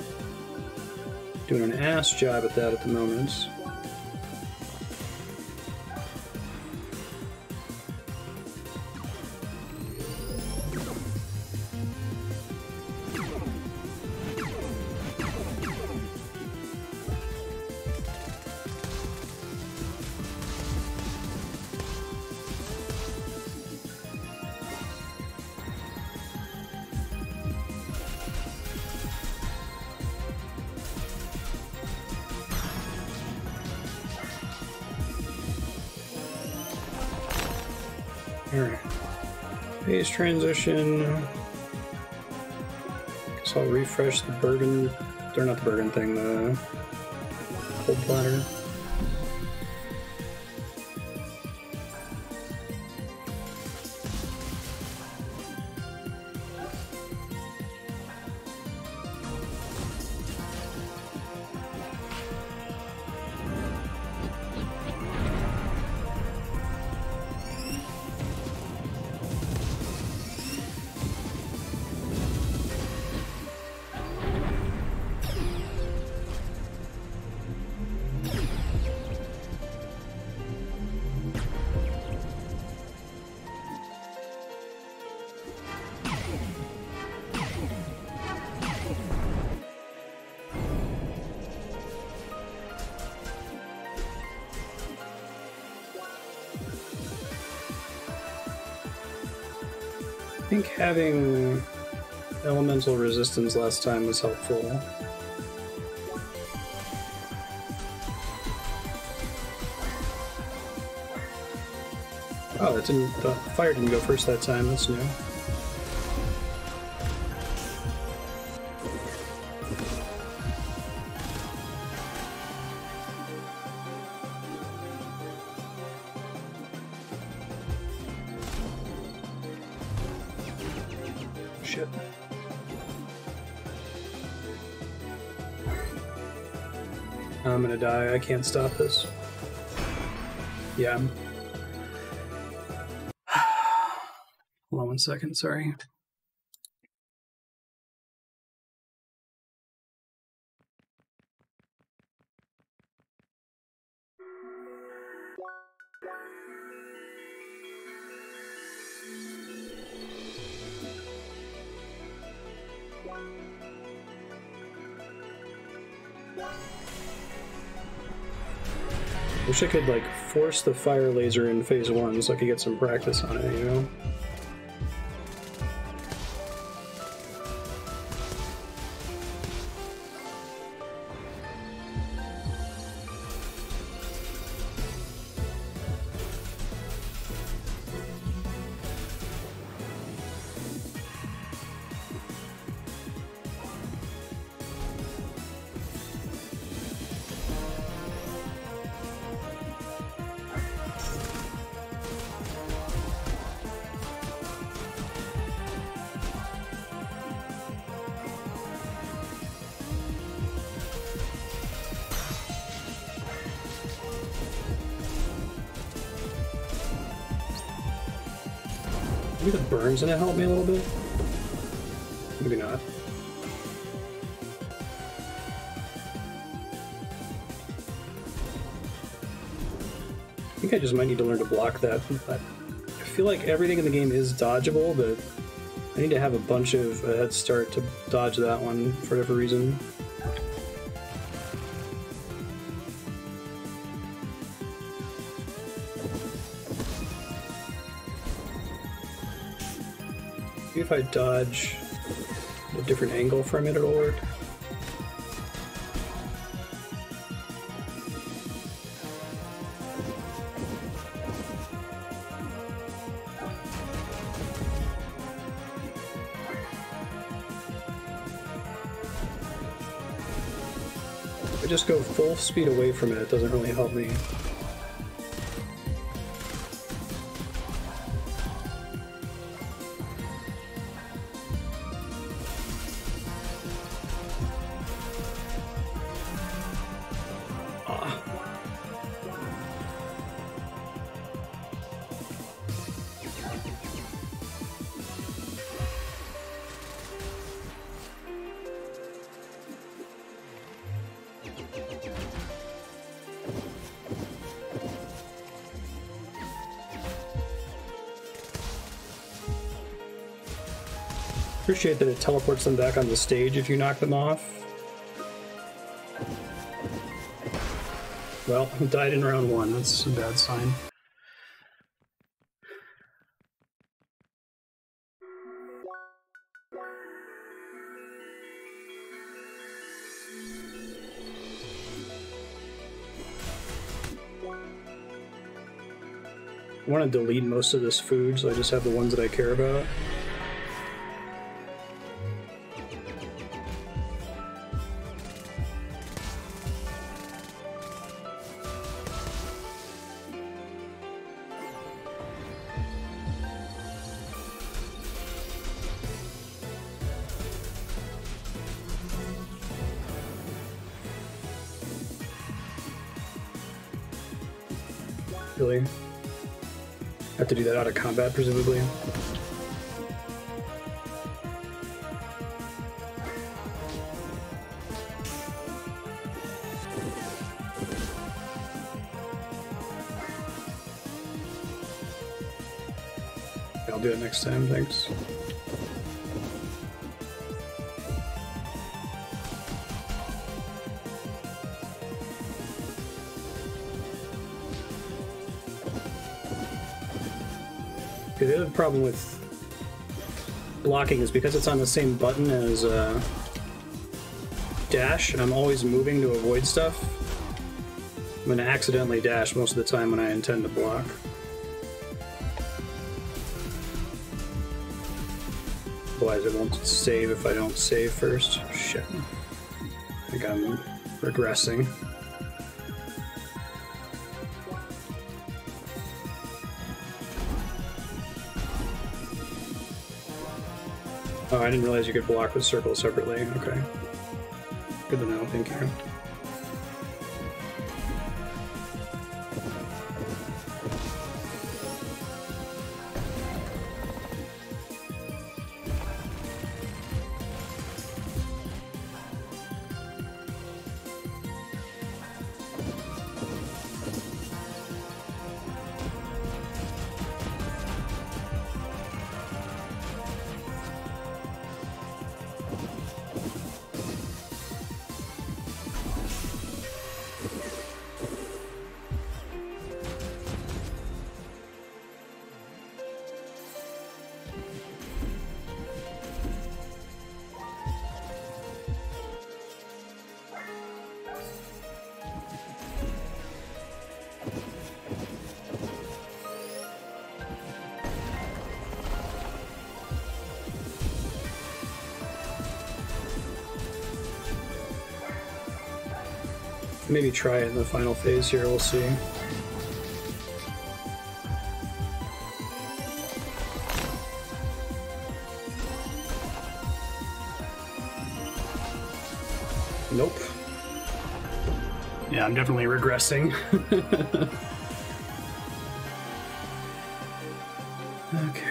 Doing an ass job at that at the moment. Alright. Phase transition. Guess I'll refresh the Bergen. Or not the Bergen thing, the cold platter. I think having elemental resistance last time was helpful. Oh, that didn't. The fire didn't go first that time. That's new. Shit. I'm gonna die. I can't stop this. Yeah. Hold on 1 second. Sorry. Wish I could, like, force the fire laser in phase 1 so I could get some practice on it, you know? Maybe the burn's gonna help me a little bit? Maybe not. I think I just might need to learn to block that. I feel like everything in the game is dodgeable, but I need to have a bunch of a head start to dodge that one for whatever reason. Maybe if I dodge a different angle from it, it'll work. If I just go full speed away from it, it doesn't really help me. Appreciate that it teleports them back on the stage if you knock them off. Well, died in round one. That's a bad sign. I want to delete most of this food, so I just have the ones that I care about. Really? Have to do that out of combat, presumably. I'll do it next time, thanks. The other problem with blocking is because it's on the same button as dash, and I'm always moving to avoid stuff. I'm going to accidentally dash most of the time when I intend to block. Otherwise it won't save if I don't save first. Shit. I think I'm regressing. Oh, I didn't realize you could block with circle separately. Okay. Good to know, thank you. Maybe try it in the final phase here, we'll see. Nope. Yeah, I'm definitely regressing. Okay.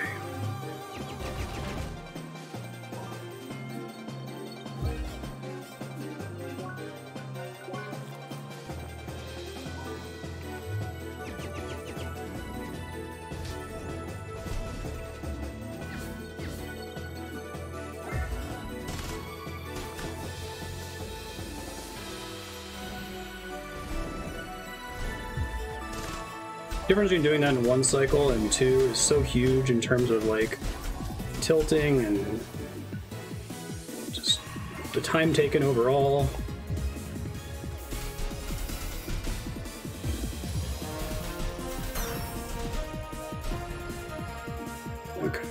The difference between doing that in one cycle and two is so huge in terms of like tilting and the time taken overall. Okay.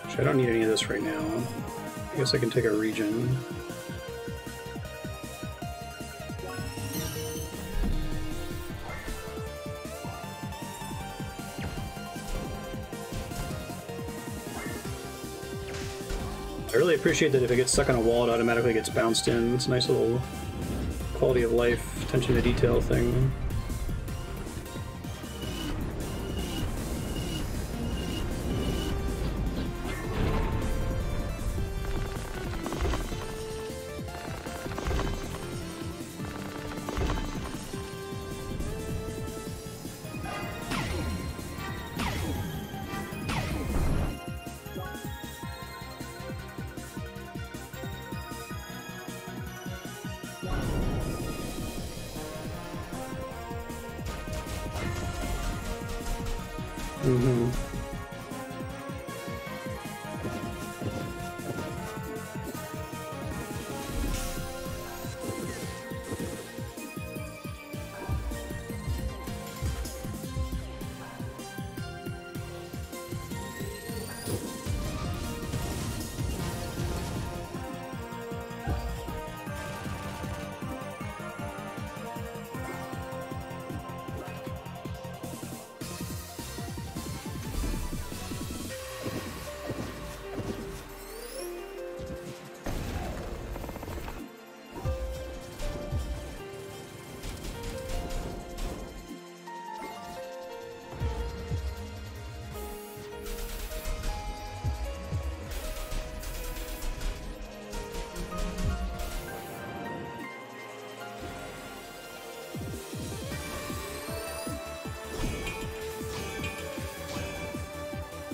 Actually, I don't need any of this right now. I guess I can take a region. I really appreciate that if it gets stuck on a wall, it automatically gets bounced in. It's a nice little quality of life, attention to detail thing. Mm-hmm.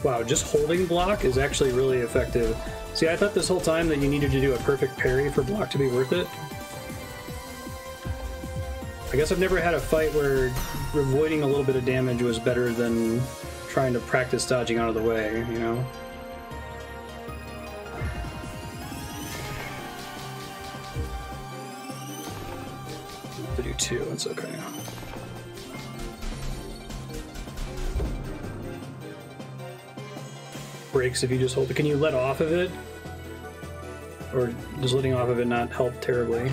Wow, just holding block is actually really effective. See, I thought this whole time that you needed to do a perfect parry for block to be worth it. I guess I've never had a fight where avoiding a little bit of damage was better than trying to practice dodging out of the way, you know? I have to do two, it's okay. Breaks if you just hold it. Can you let off of it? Or does letting off of it not help terribly?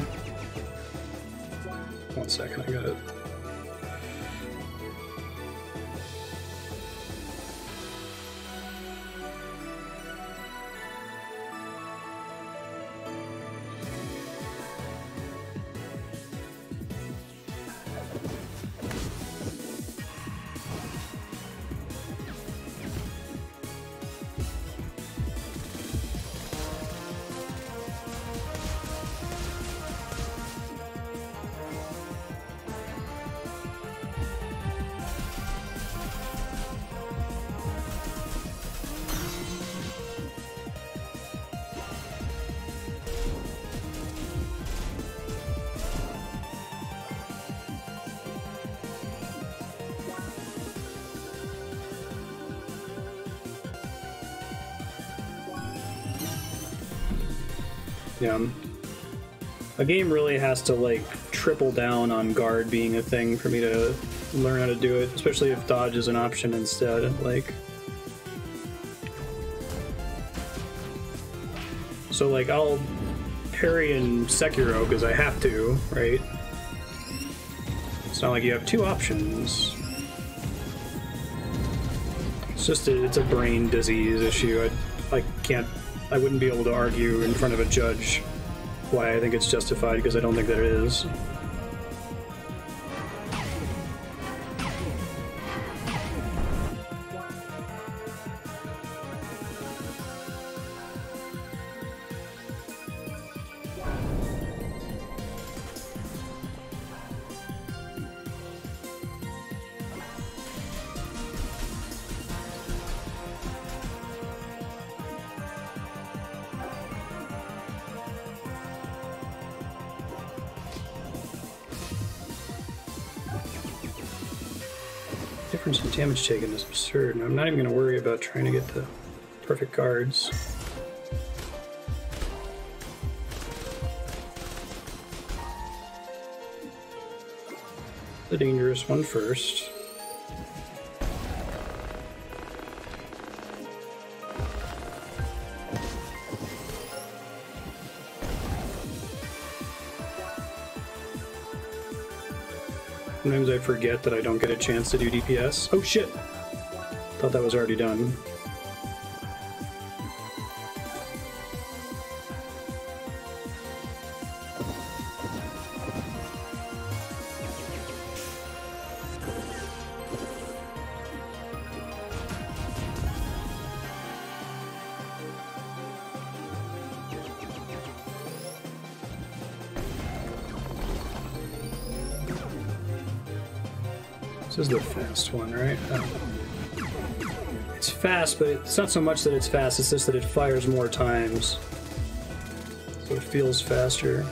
1 second, I got it. Yeah. A game really has to, like, triple down on guard being a thing for me to learn how to do it, especially if dodge is an option instead. Like, so, like, I'll parry in Sekiro because I have to, right? It's not like you have two options. It's just it's a brain disease issue. I wouldn't be able to argue in front of a judge why I think it's justified, because I don't think that it is. Difference in damage taken is absurd, and I'm not even going to worry about trying to get the perfect guards. The dangerous one first. Sometimes I forget that I don't get a chance to do DPS. Oh shit! Thought that was already done. This is the fast one, right? It's fast, but it's not so much that it's fast, it's just that it fires more times. So it feels faster.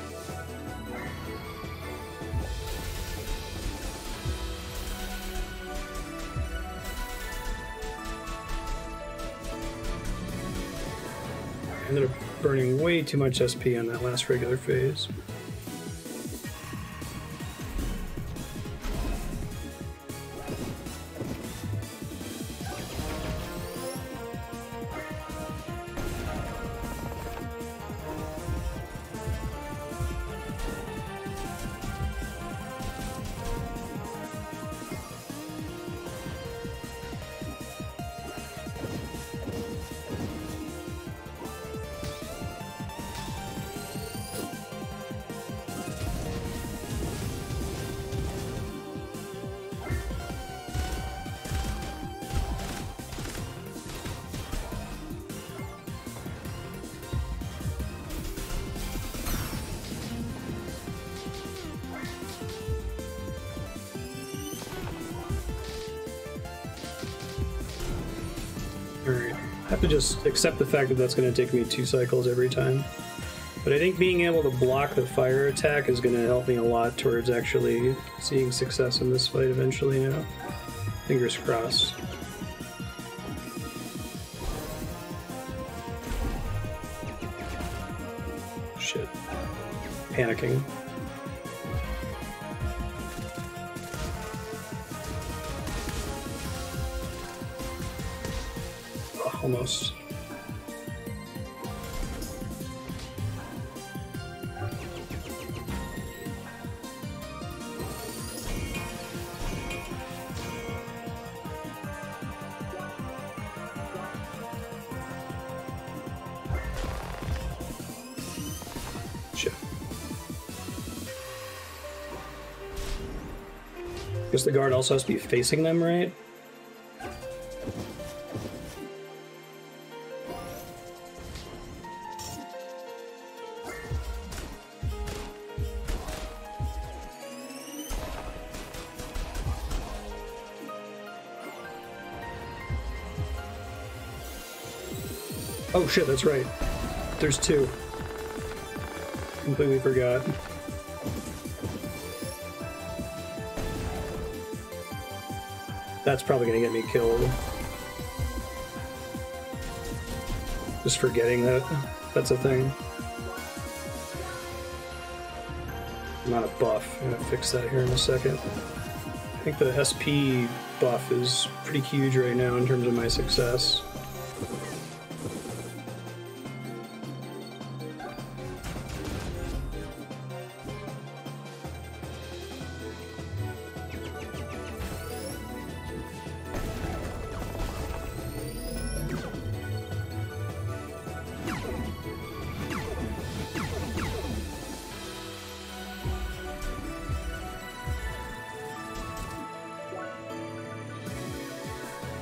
I ended up burning way too much SP on that last regular phase. Alright, I have to just accept the fact that that's going to take me 2 cycles every time. But I think being able to block the fire attack is going to help me a lot towards actually seeing success in this fight eventually now. Fingers crossed. Shit. Panicking. Almost. Shit. Guess the guard also has to be facing them, right? Oh shit, that's right. There's 2. Completely forgot. That's probably gonna get me killed. Just forgetting that that's a thing. I'm not a buff. I'm gonna fix that here in a second. I think the SP buff is pretty huge right now in terms of my success.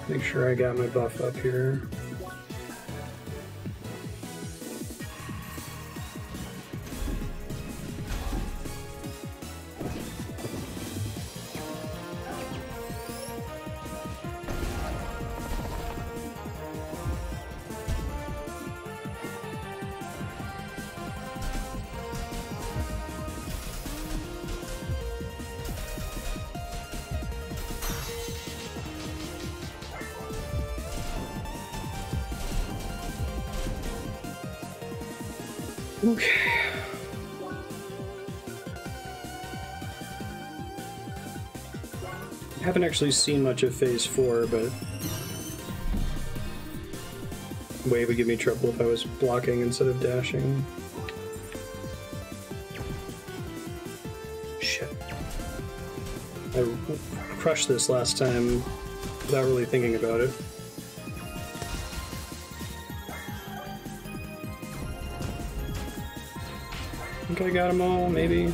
Make sure I got my buff up here. Okay. I haven't actually seen much of Phase 4, but Wave would give me trouble if I was blocking instead of dashing. Shit. I crushed this last time without really thinking about it. I think I got them all, maybe.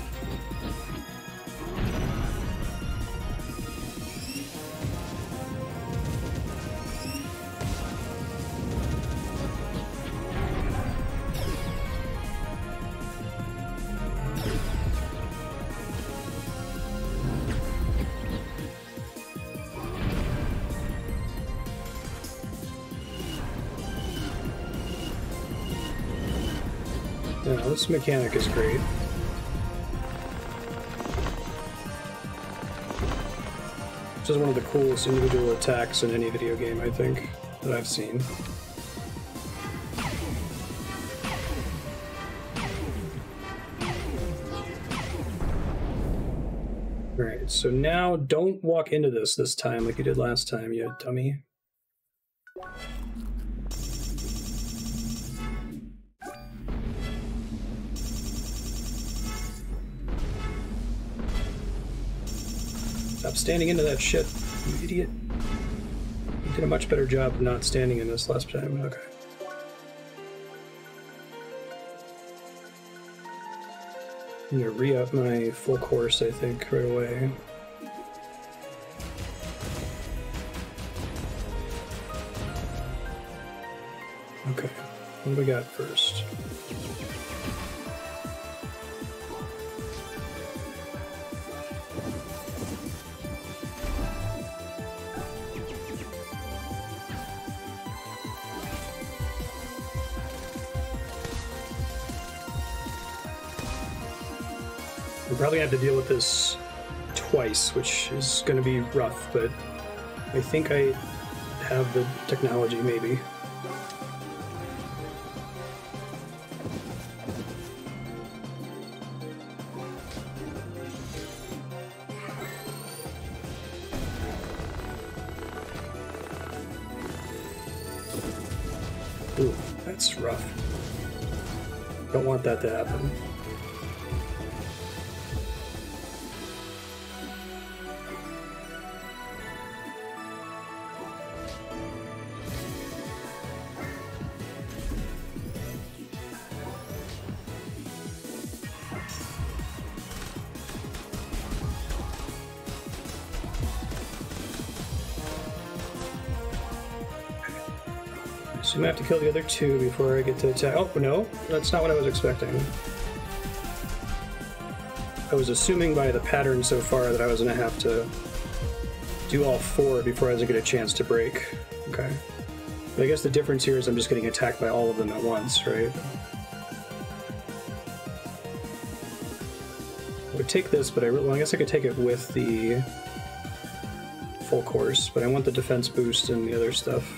Yeah, this mechanic is great. This is one of the coolest individual attacks in any video game, I think, that I've seen. Alright, so now don't walk into this time like you did last time, you dummy. Stop standing into that shit, you idiot. You did a much better job of not standing in this last time. Okay. I'm gonna re-up my full course, I think, right away. Okay, what do we got first? We'll probably have to deal with this twice, which is going to be rough, but I think I have the technology, maybe. Ooh, that's rough. Don't want that to happen. So I'm gonna have to kill the other two before I get to attack. Oh, no, that's not what I was expecting. I was assuming by the pattern so far that I was gonna have to do all four before I was gonna get a chance to break. Okay. But I guess the difference here is I'm just getting attacked by all of them at once, right? I would take this, but well, I guess I could take it with the full course, but I want the defense boost and the other stuff.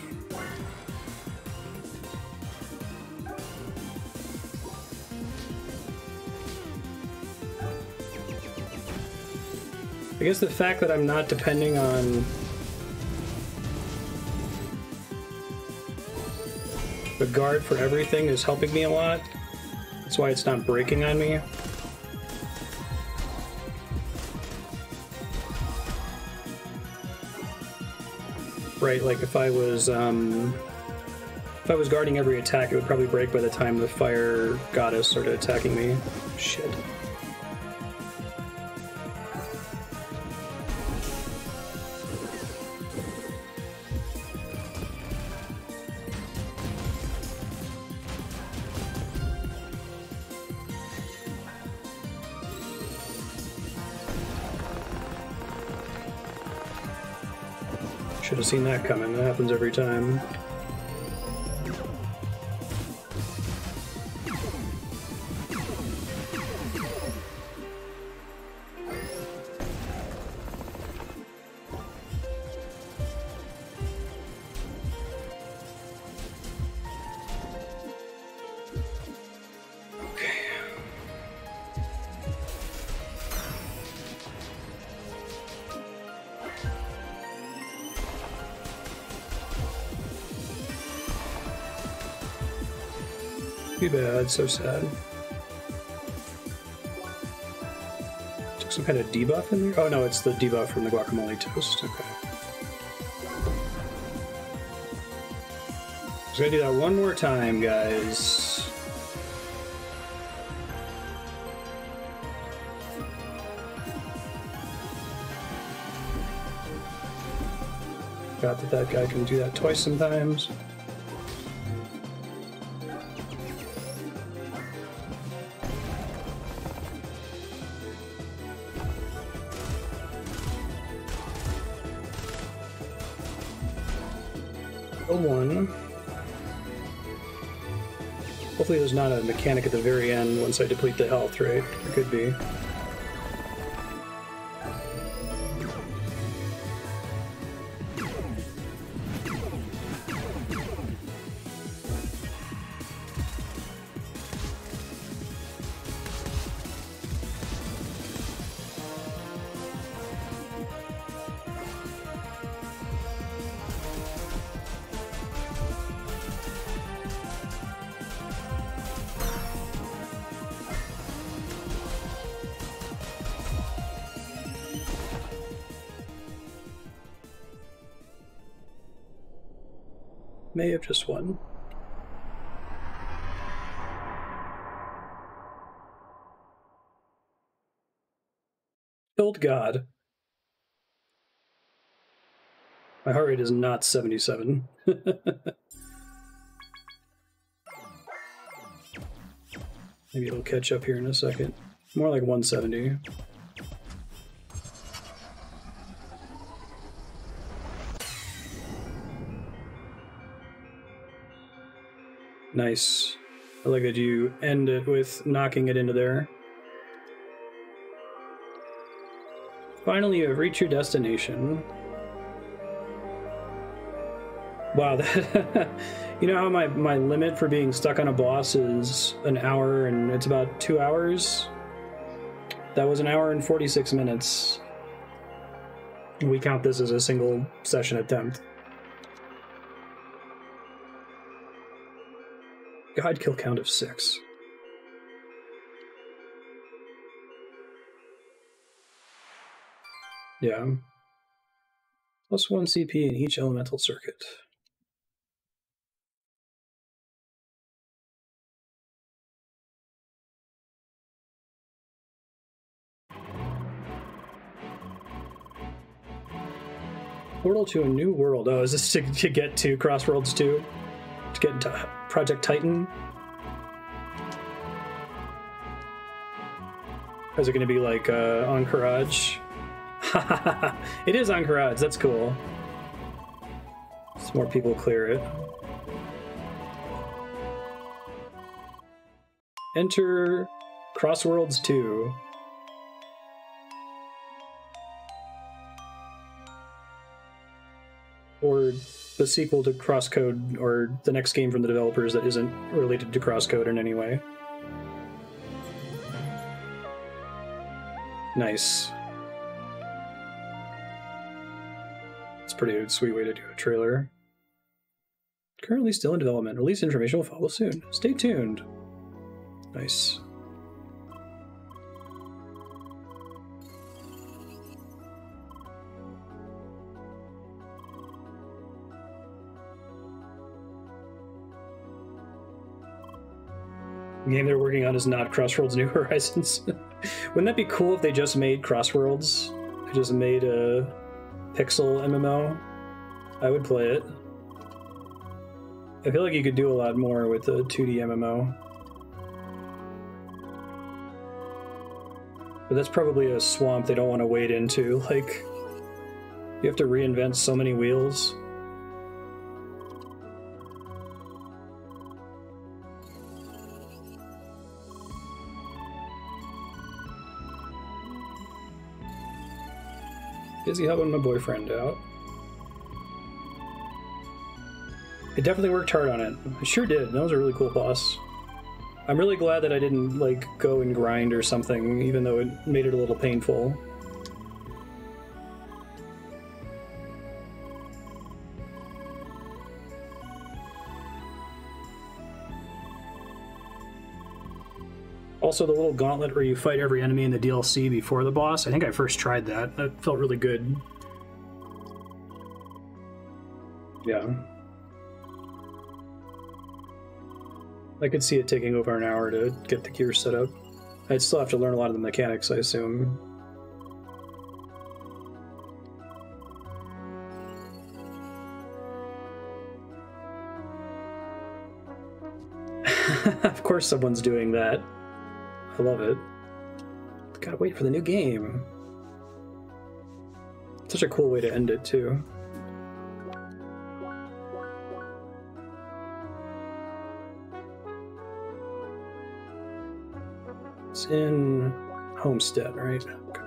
I guess the fact that I'm not depending on the guard for everything is helping me a lot. That's why it's not breaking on me. Right, like if I was guarding every attack, it would probably break by the time the fire goddess started attacking me. Shit. Should have seen that coming. That happens every time. Okay. Too bad, so sad. Took some kind of debuff in there? Oh no, it's the debuff from the guacamole toast. Okay. Just gotta do that one more time, guys. Forgot that that guy can do that twice sometimes. One. Hopefully there's not a mechanic at the very end once I deplete the health, right? It could be. May have just won. Killed God. My heart rate is not 77. Maybe it'll catch up here in a second. More like 170. Nice. I like that you end it with knocking it into there. Finally, you have reached your destination. Wow, that you know how my limit for being stuck on a boss is an hour and it's about 2 hours? That was an hour and 46 minutes. We count this as a single session attempt. God kill count of 6. Yeah. Plus 1 CP in each elemental circuit. Portal to a new world. Oh, is this to get to Crossworlds 2? To get into Project Titan? Is it going to be like Encourage? It is Encourage, that's cool. Some more people clear it. Enter Crossworlds 2. Or the sequel to CrossCode, or the next game from the developers that isn't related to CrossCode in any way. Nice. It's a pretty sweet way to do a trailer. Currently still in development. Release information will follow soon. Stay tuned. Nice. The game they're working on is not Crossworlds New Horizons. Wouldn't that be cool if they just made Crossworlds? They just made a pixel MMO? I would play it. I feel like you could do a lot more with a 2D MMO. But that's probably a swamp they don't want to wade into. Like, you have to reinvent so many wheels. Busy helping my boyfriend out. I definitely worked hard on it. I sure did. That was a really cool boss. I'm really glad that I didn't, like, go and grind or something, even though it made it a little painful. Also, the little gauntlet where you fight every enemy in the DLC before the boss. I think I first tried that. That felt really good. Yeah. I could see it taking over an hour to get the gear set up. I'd still have to learn a lot of the mechanics, I assume. Of course someone's doing that. I love it. Gotta wait for the new game. Such a cool way to end it, too. It's in Homestead, right? Okay.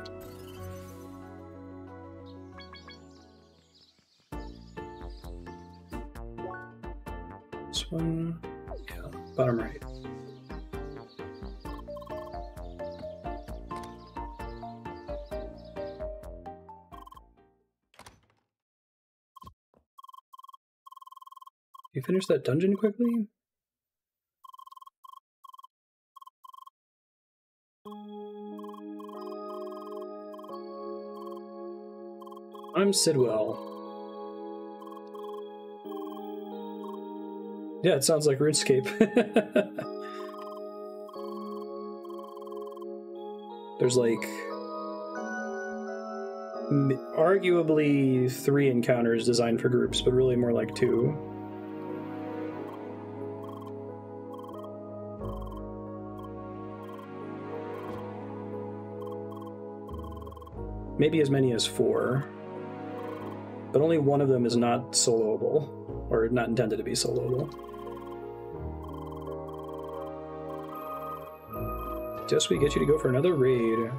This one, yeah, bottom right. You finished that dungeon quickly? I'm Sidwell. Yeah, it sounds like RuneScape. There's like arguably 3 encounters designed for groups, but really more like 2. Maybe as many as 4. But only one of them is not soloable, or not intended to be soloable. Just we get you to go for another raid.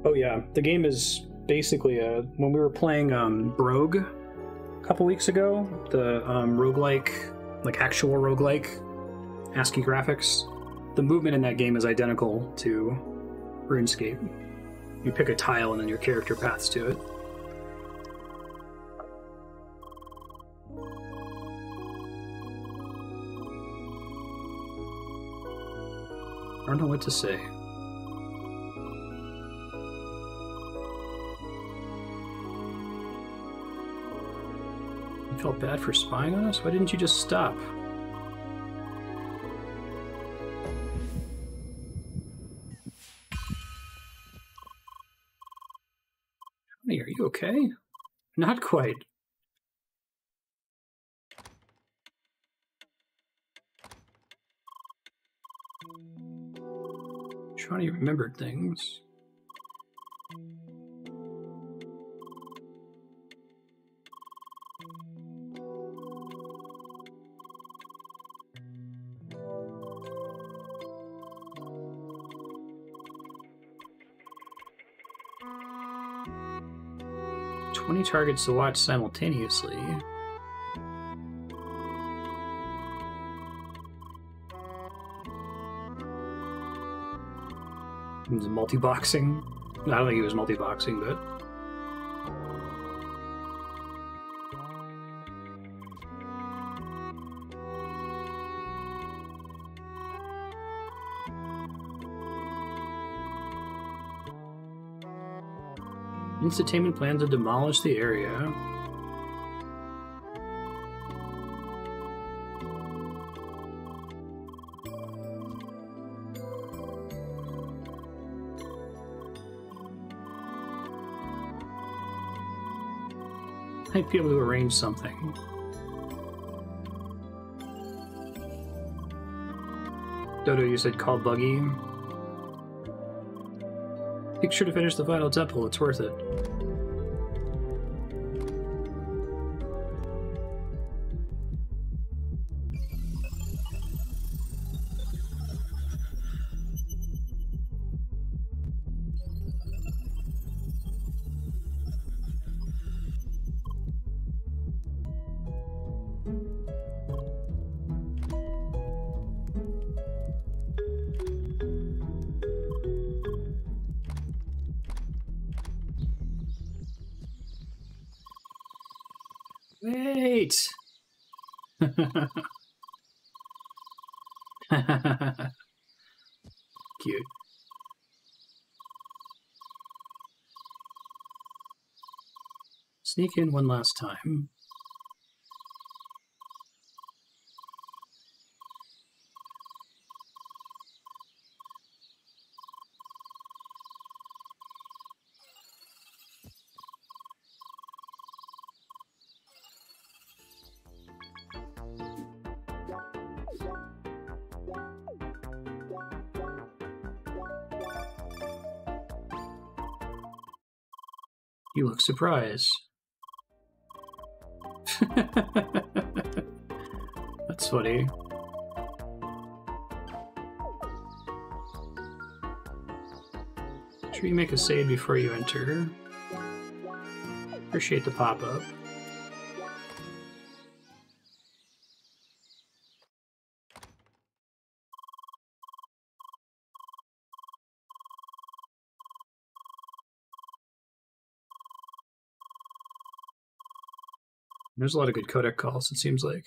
Oh yeah, the game is basically when we were playing Rogue a couple weeks ago, the roguelike, like actual roguelike ASCII graphics, the movement in that game is identical to RuneScape. You pick a tile and then your character paths to it. I don't know what to say. You felt bad for spying on us? Why didn't you just stop? Honey, are you okay? Not quite. Shawnee remembered things. Twenty targets to watch simultaneously. He was multi-boxing. I don't think he was multi-boxing, but... Instatainment plans to demolish the area. Might be able to arrange something. Dodo, you said call Buggy. Make sure to finish the final temple, it's worth it. Wait! Cute. Sneak in one last time. You look surprised. That's funny. Make sure you make a save before you enter. Appreciate the pop-up. There's a lot of good codec calls, it seems like.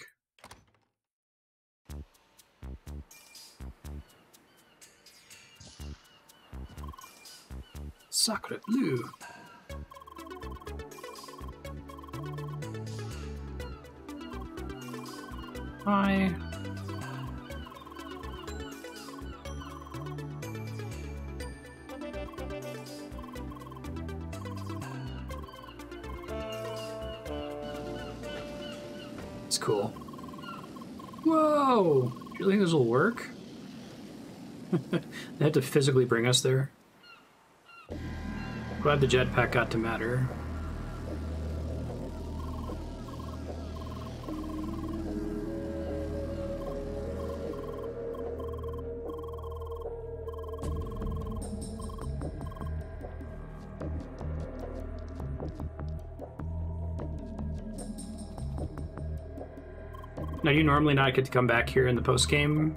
Sacre bleu. Hi. It's cool. Whoa! Do you think this will work? They had to physically bring us there. Glad the jetpack got to matter. Now, you normally not get to come back here in the post-game?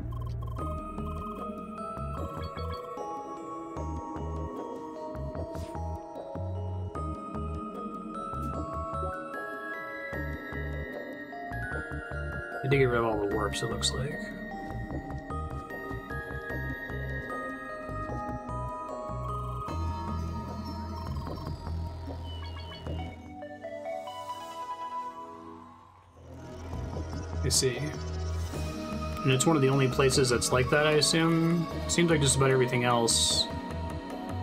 They did get rid of all the warps, it looks like. I see. And it's one of the only places that's like that, I assume. Seems like just about everything else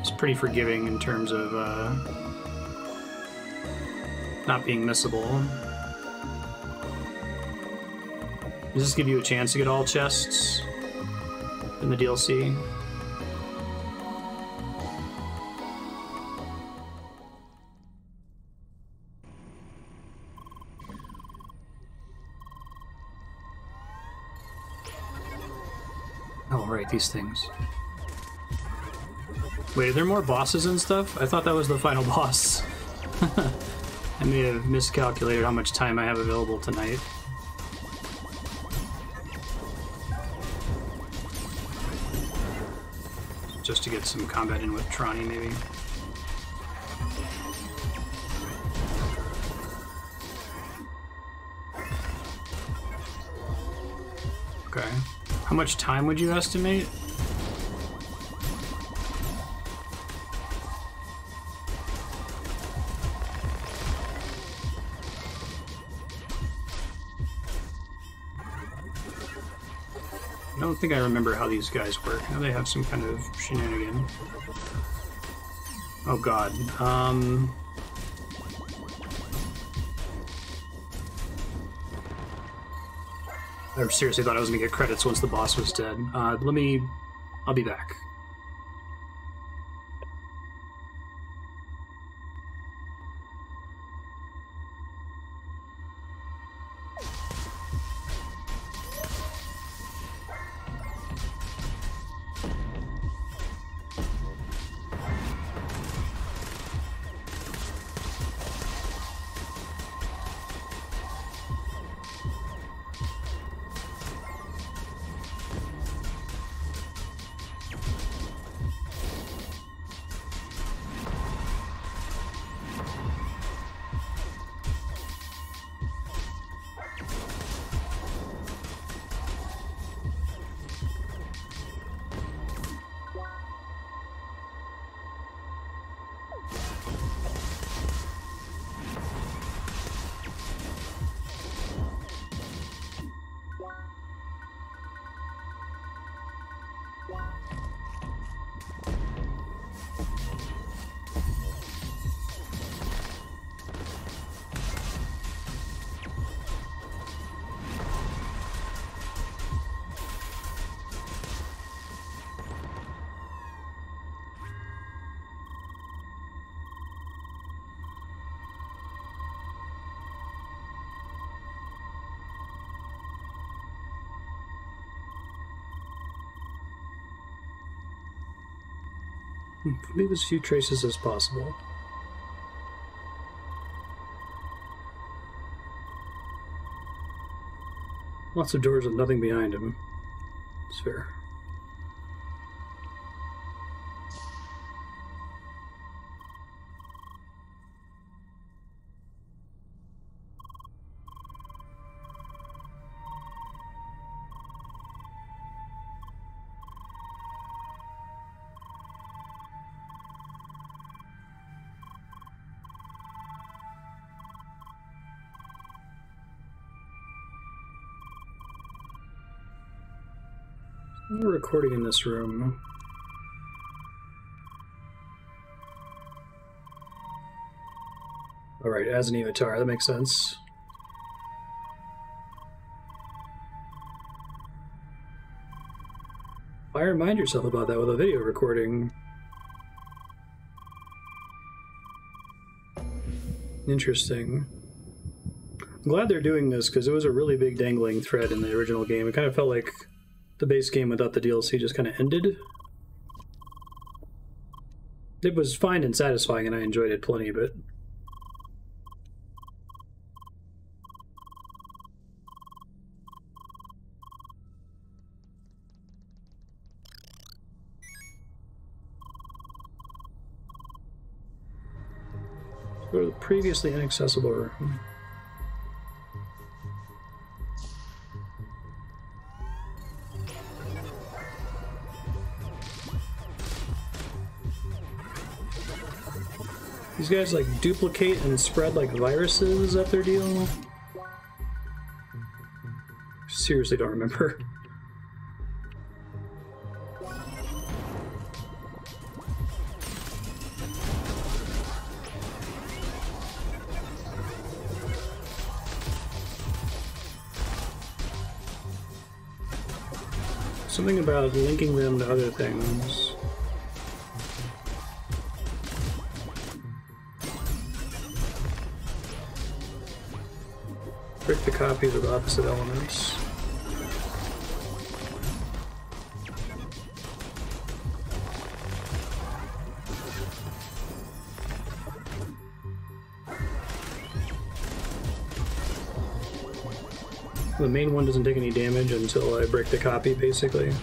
is pretty forgiving in terms of not being missable. Does this give you a chance to get all chests in the DLC? Oh, right, these things. Wait, are there more bosses and stuff? I thought that was the final boss. I may have miscalculated how much time I have available tonight. Just to get some combat in with Trani, maybe. Okay. How much time would you estimate? I don't think I remember how these guys work. Now they have some kind of shenanigan. Oh god. I seriously thought I was gonna get credits once the boss was dead. I'll be back. Leave as few traces as possible. Lots of doors with nothing behind him. It's fair. We're recording in this room. Alright, as an avatar, that makes sense. Why remind yourself about that with a video recording? Interesting. I'm glad they're doing this because it was a really big dangling thread in the original game. It kind of felt like the base game without the DLC just kind of ended. It was fine and satisfying and I enjoyed it plenty, but go to the previously inaccessible room. These guys like duplicate and spread like viruses, is that their deal? Seriously don't remember. Something about linking them to other things. Break the copies of opposite elements. The main one doesn't take any damage until I break the copy, basically.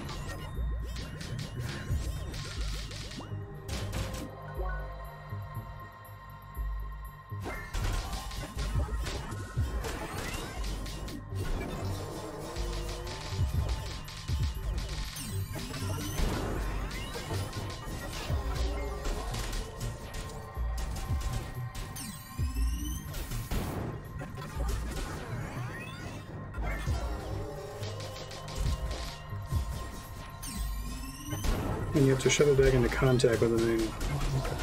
And you have to shove it back into contact with the main. Okay.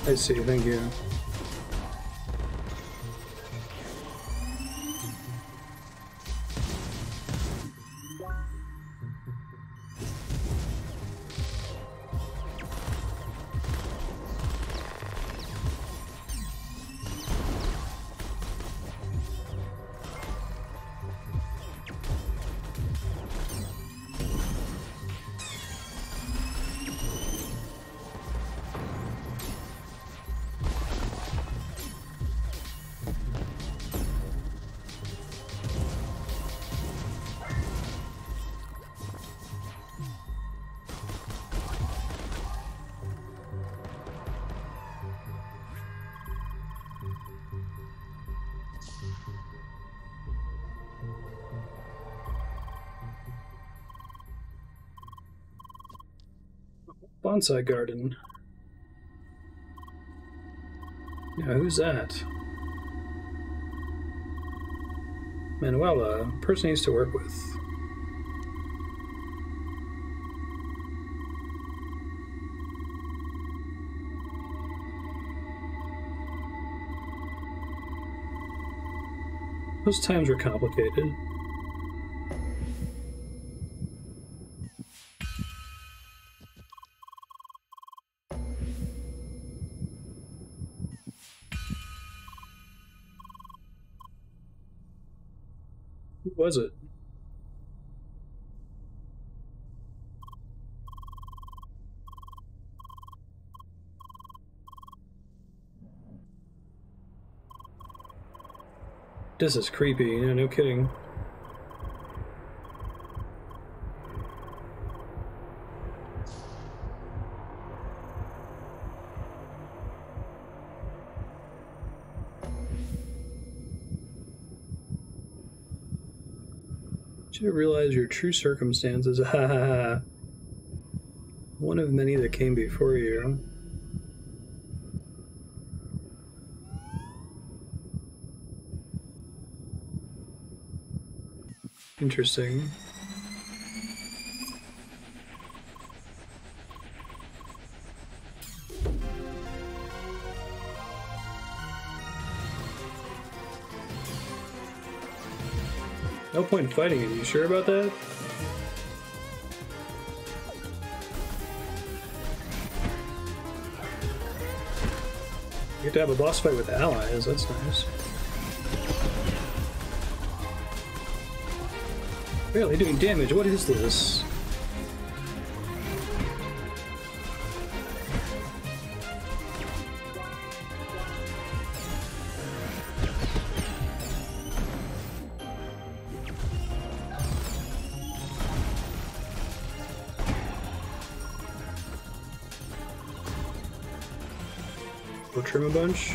I see, thank you. Bonsai garden. Yeah, who's that? Manuela, person he used to work with. Those times were complicated. Who was it? This is creepy, yeah, no kidding. You should realize your true circumstances. Ha ha ha. One of many that came before you. Interesting. No point in fighting it, you sure about that? You get to have a boss fight with allies, that's nice. Barely doing damage, what is this? We'll trim a bunch.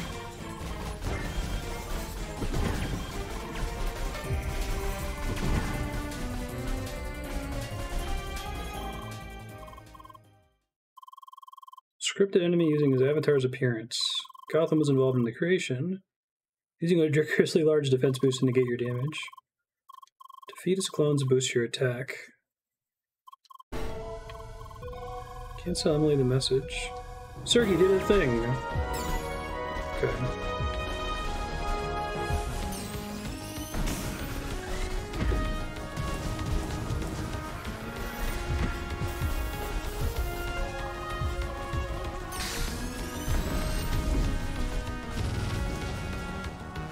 Scripted enemy using his avatar's appearance. Gotham was involved in the creation. Using a ridiculously large defense boost to negate your damage. Defeat his clones to boost your attack. Can't tell Emily the message. Sergey did a thing! Okay.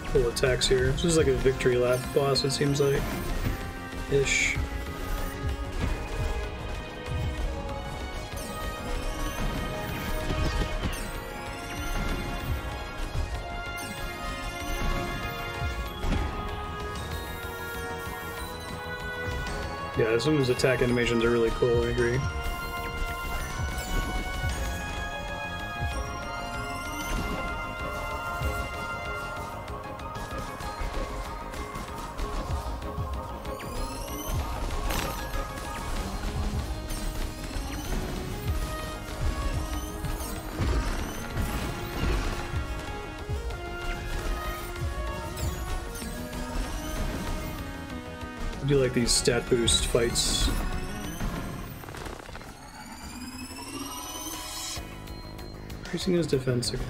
Full attacks here. This is like a victory lap boss, it seems like. Ish. Yeah, some of his attack animations are really cool, I agree. I do like these stat boost fights. Increasing his defense again.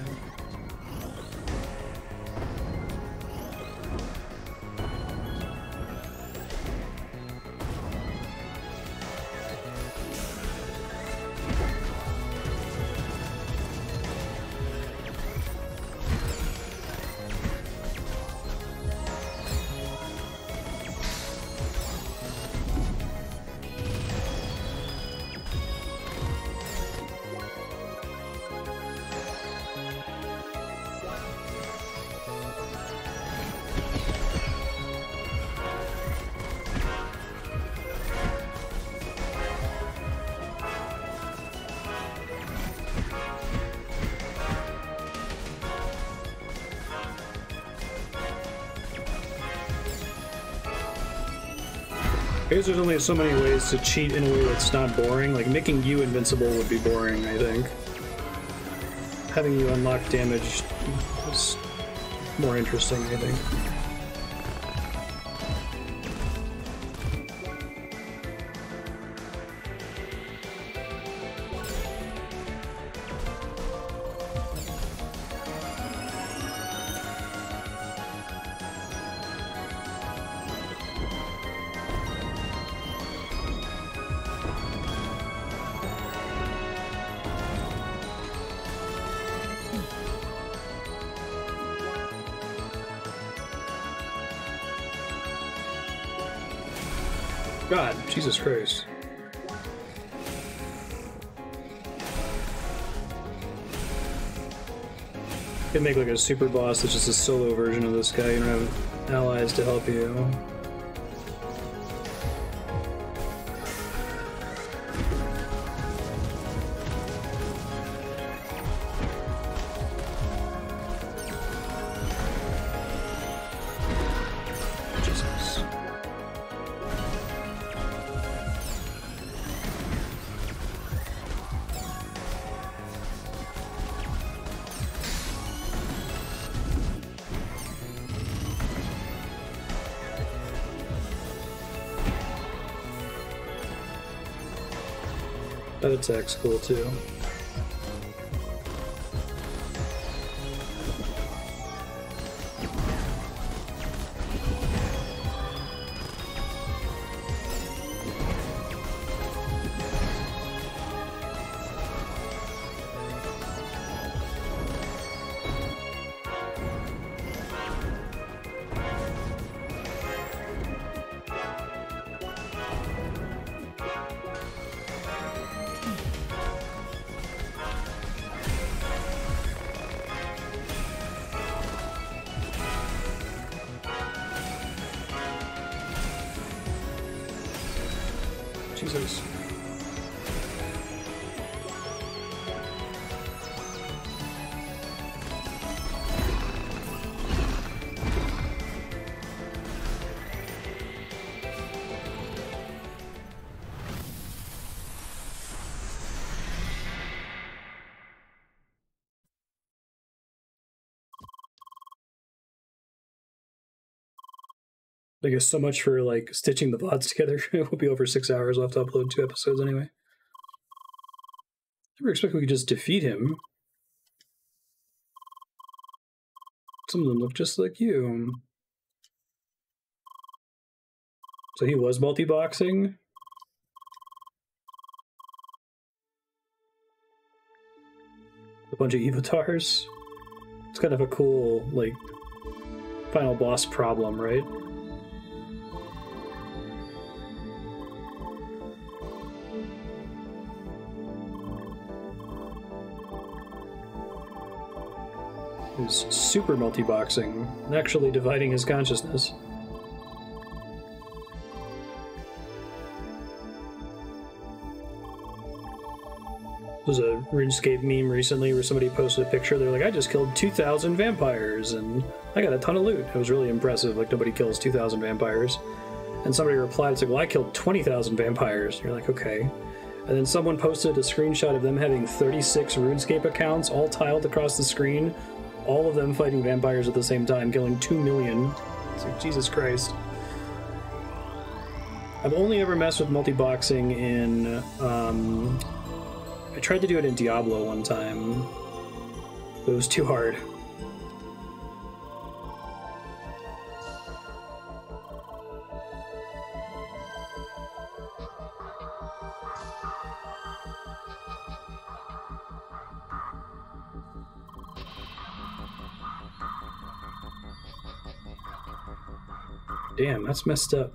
I guess there's only so many ways to cheat in a way that's not boring. Like, making you invincible would be boring, I think. Having you unlock damage is more interesting, I think. God, Jesus Christ. Could make like a super boss that's just a solo version of this guy. You don't have allies to help you. That attack's cool too. Jesus. I guess so much for like stitching the VODs together. It will be over 6 hours. We'll have to upload 2 episodes anyway. Never expect we could just defeat him. Some of them look just like you. So he was multi-boxing? A bunch of avatars? It's kind of a cool, like, final boss problem, right? Is super multi-boxing, actually dividing his consciousness. There's a RuneScape meme recently where somebody posted a picture. They're like, I just killed 2,000 vampires and I got a ton of loot. It was really impressive. Like, nobody kills 2,000 vampires. And somebody replied, it's like, well, I killed 20,000 vampires. And you're like, okay. And then someone posted a screenshot of them having 36 RuneScape accounts all tiled across the screen, all of them fighting vampires at the same time, killing 2 million. It's like, Jesus Christ. I've only ever messed with multi-boxing in, I tried to do it in Diablo one time, but it was too hard. Damn, that's messed up.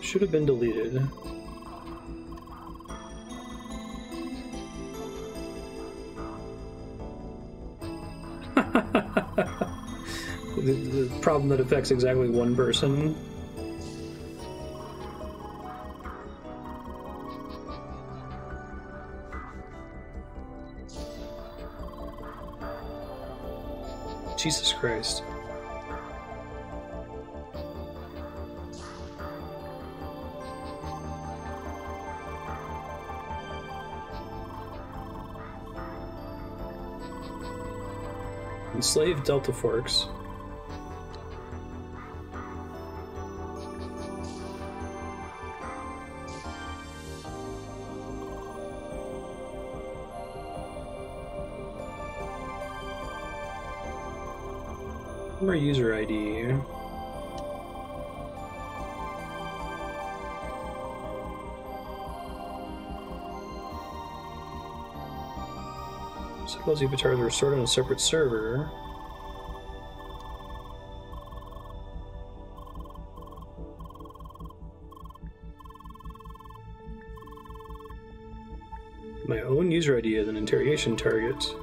Should have been deleted. The problem that affects exactly one person. Jesus Christ. Enslave Delta Forks. Our user ID. Suppose avatars were stored on a separate server. My own user ID as an interrogation target.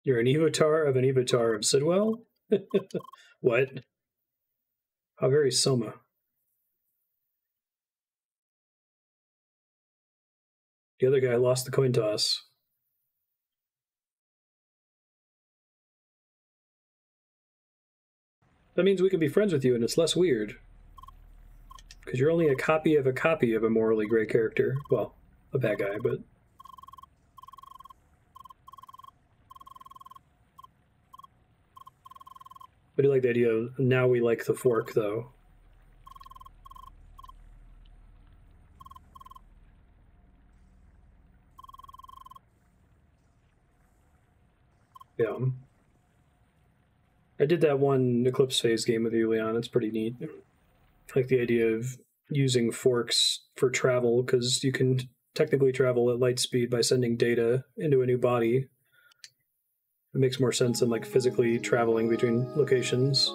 You're an evotar of Sidwell? What? How very Soma. The other guy lost the coin toss. That means we can be friends with you and it's less weird. Because you're only a copy of a morally gray character. Well, a bad guy, but... I do like the idea of now we like the fork, though. Yeah. I did that one Eclipse Phase game with you, Leon. It's pretty neat. I like the idea of using forks for travel, because you can technically travel at light speed by sending data into a new body. It makes more sense than like physically traveling between locations.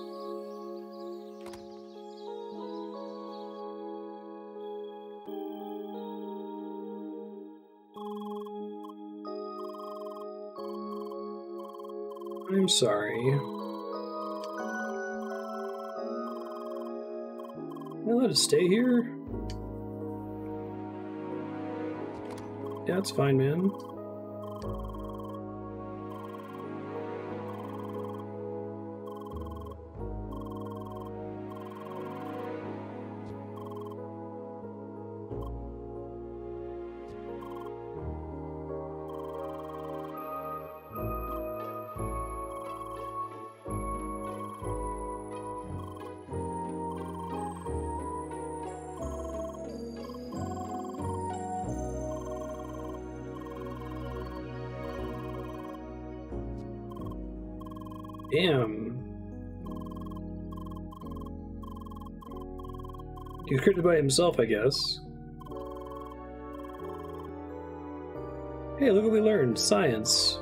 I'm sorry. Am I allowed to stay here? Yeah, it's fine, man. Damn. He was created by himself, I guess. Hey, look what we learned. Science.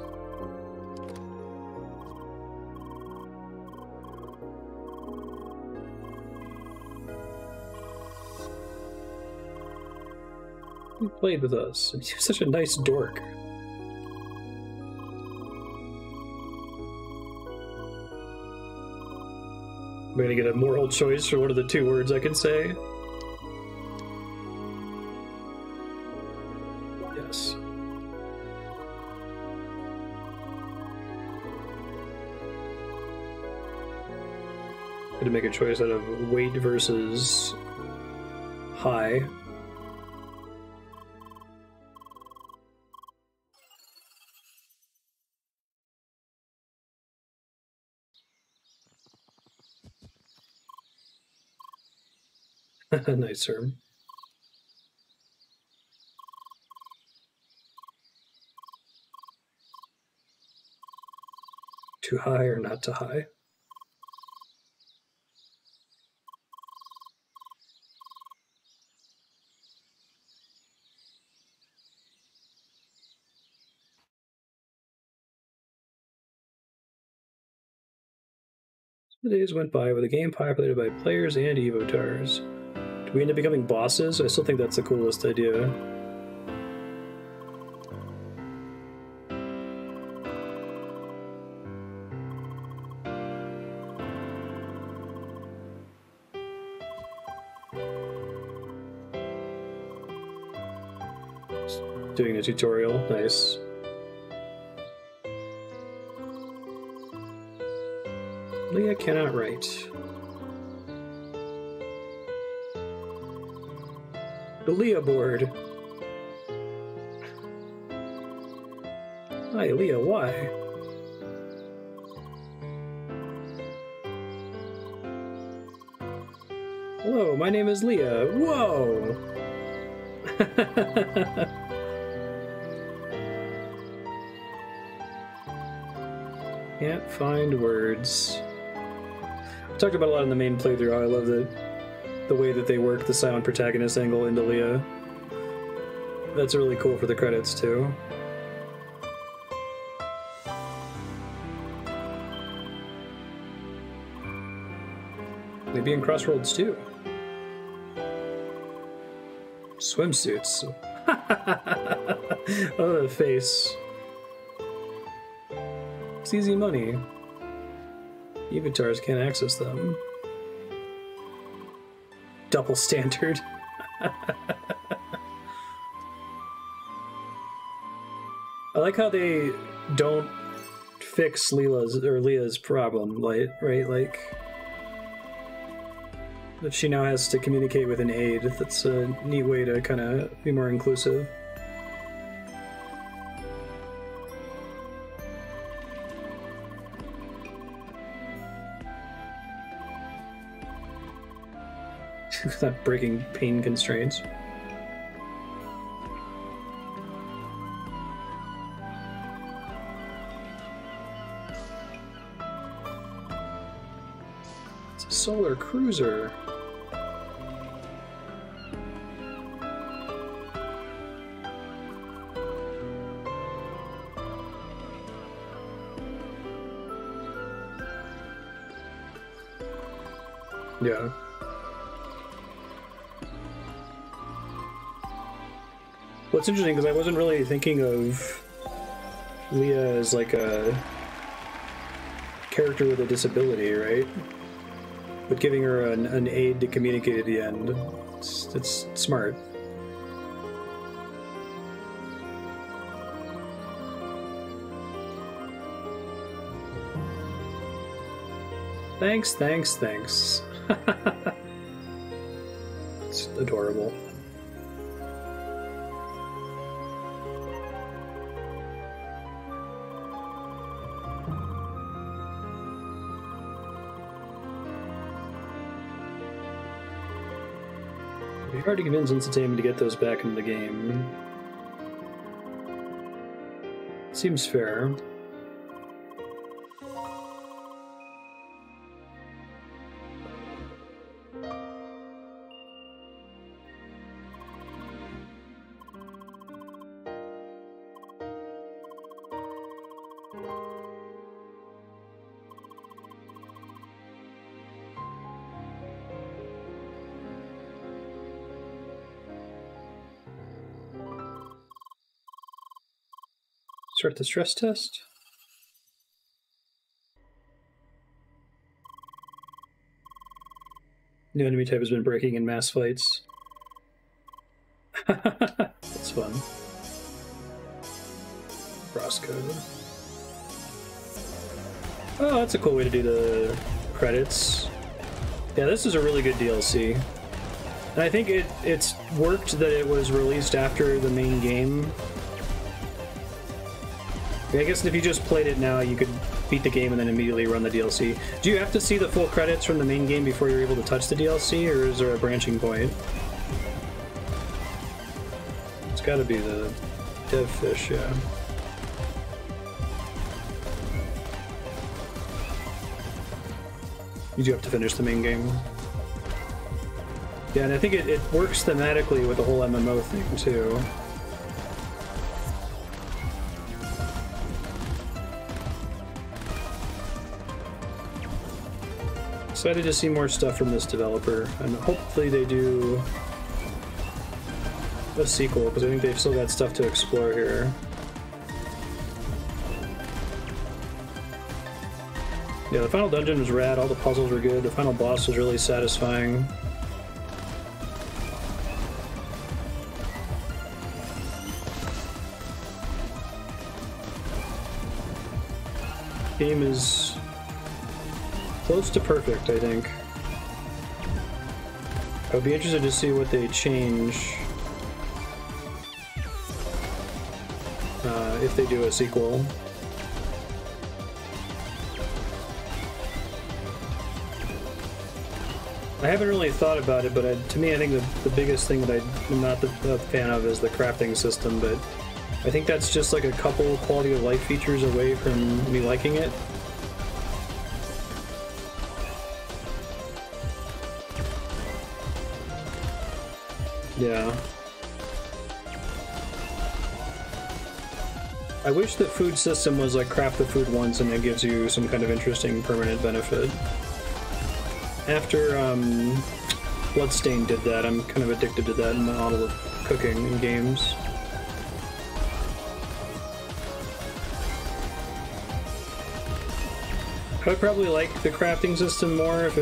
He played with us. He was such a nice dork. I'm gonna get a moral choice for one of the two words I can say. Yes. Gonna make a choice out of weight versus high. Nice term. Too high or not too high? The days went by with a game populated by players and evotars. Do we end up becoming bosses? I still think that's the coolest idea. Doing a tutorial, nice. Leah cannot write. The Leah board. Hi, Leah, why? Hello, my name is Leah. Whoa! Can't find words. I talked about a lot in the main playthrough how I love the way that they work the silent protagonist angle into Leah. That's really cool for the credits too. Maybe in Crossroads too. Swimsuits. Oh, the face. It's easy money. Avatars can't access them. Double standard. I like how they don't fix Leah's problem, right? Like, that she now has to communicate with an aide. That's a neat way to kind of be more inclusive. Not breaking pain constraints. It's a solar cruiser. Yeah. Well, it's interesting because I wasn't really thinking of Leah as like a character with a disability, right? But giving her an aid to communicate at the end, it's smart. Thanks. It's adorable. It'd be hard to convince Entertainment to get those back into the game. Seems fair. Start the stress test. New enemy type has been breaking in mass fights. That's fun. CrossCode. Oh, that's a cool way to do the credits. Yeah, this is a really good DLC. And I think it's worked that it was released after the main game. I guess if you just played it now, you could beat the game and then immediately run the DLC. Do you have to see the full credits from the main game before you're able to touch the DLC, or is there a branching point? It's gotta be the dev fish, yeah. You do have to finish the main game. Yeah, and I think it works thematically with the whole MMO thing, too. Excited to see more stuff from this developer, and hopefully they do a sequel, because I think they've still got stuff to explore here. Yeah, the final dungeon was rad, all the puzzles were good, the final boss was really satisfying. Game is close to perfect, I think. I would be interested to see what they change if they do a sequel. I haven't really thought about it, but to me I think the biggest thing that I'm not a fan of is the crafting system, but I think that's just like a couple quality of life features away from me liking it. Yeah. I wish the food system was like craft the food once and it gives you some kind of interesting permanent benefit. After Bloodstained did that, I'm kind of addicted to that model of cooking in games. I would probably like the crafting system more if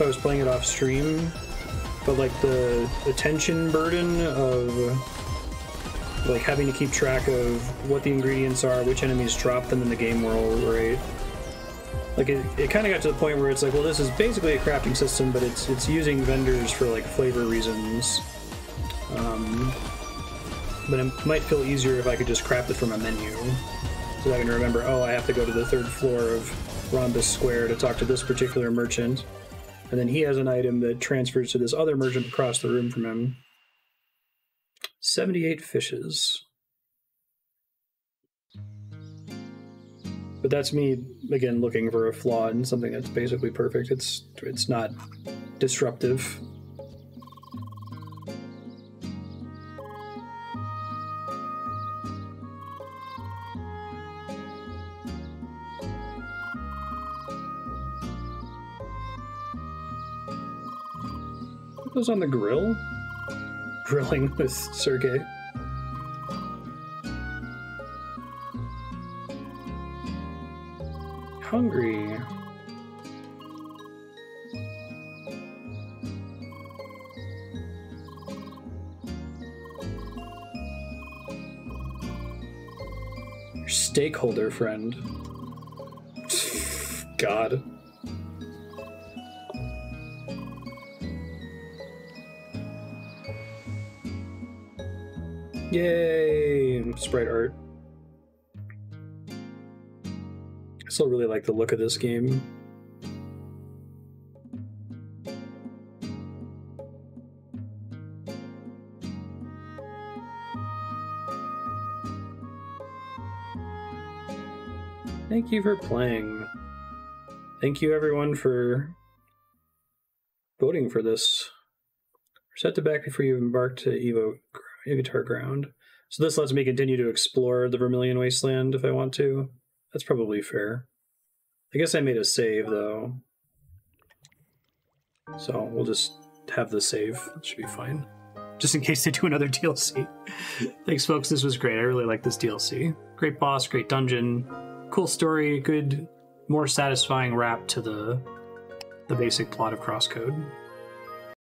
I was playing it off stream, but like the attention burden of like having to keep track of what the ingredients are, which enemies drop them in the game world, right? Like it kind of got to the point where it's like, well, this is basically a crafting system, but it's using vendors for like flavor reasons. But it might feel easier if I could just craft it from a menu, so I can remember, oh, I have to go to the 3rd floor of Rhombus Square to talk to this particular merchant, and then he has an item that transfers to this other merchant across the room from him. 78 fishes. But that's me, again, looking for a flaw in something that's basically perfect. It's not disruptive. What was on the grill? Grilling with Sergey. Hungry. Your stakeholder friend. God. Yay! Sprite art. I still really like the look of this game. Thank you for playing. Thank you everyone for voting for this. Set to back before you embark to Evotar Ground. So this lets me continue to explore the Vermilion Wasteland if I want to. That's probably fair. I guess I made a save, though. So we'll just have the save. It should be fine. Just in case they do another DLC. Thanks, folks. This was great. I really like this DLC. Great boss, great dungeon, cool story, good, more satisfying wrap to the basic plot of CrossCode.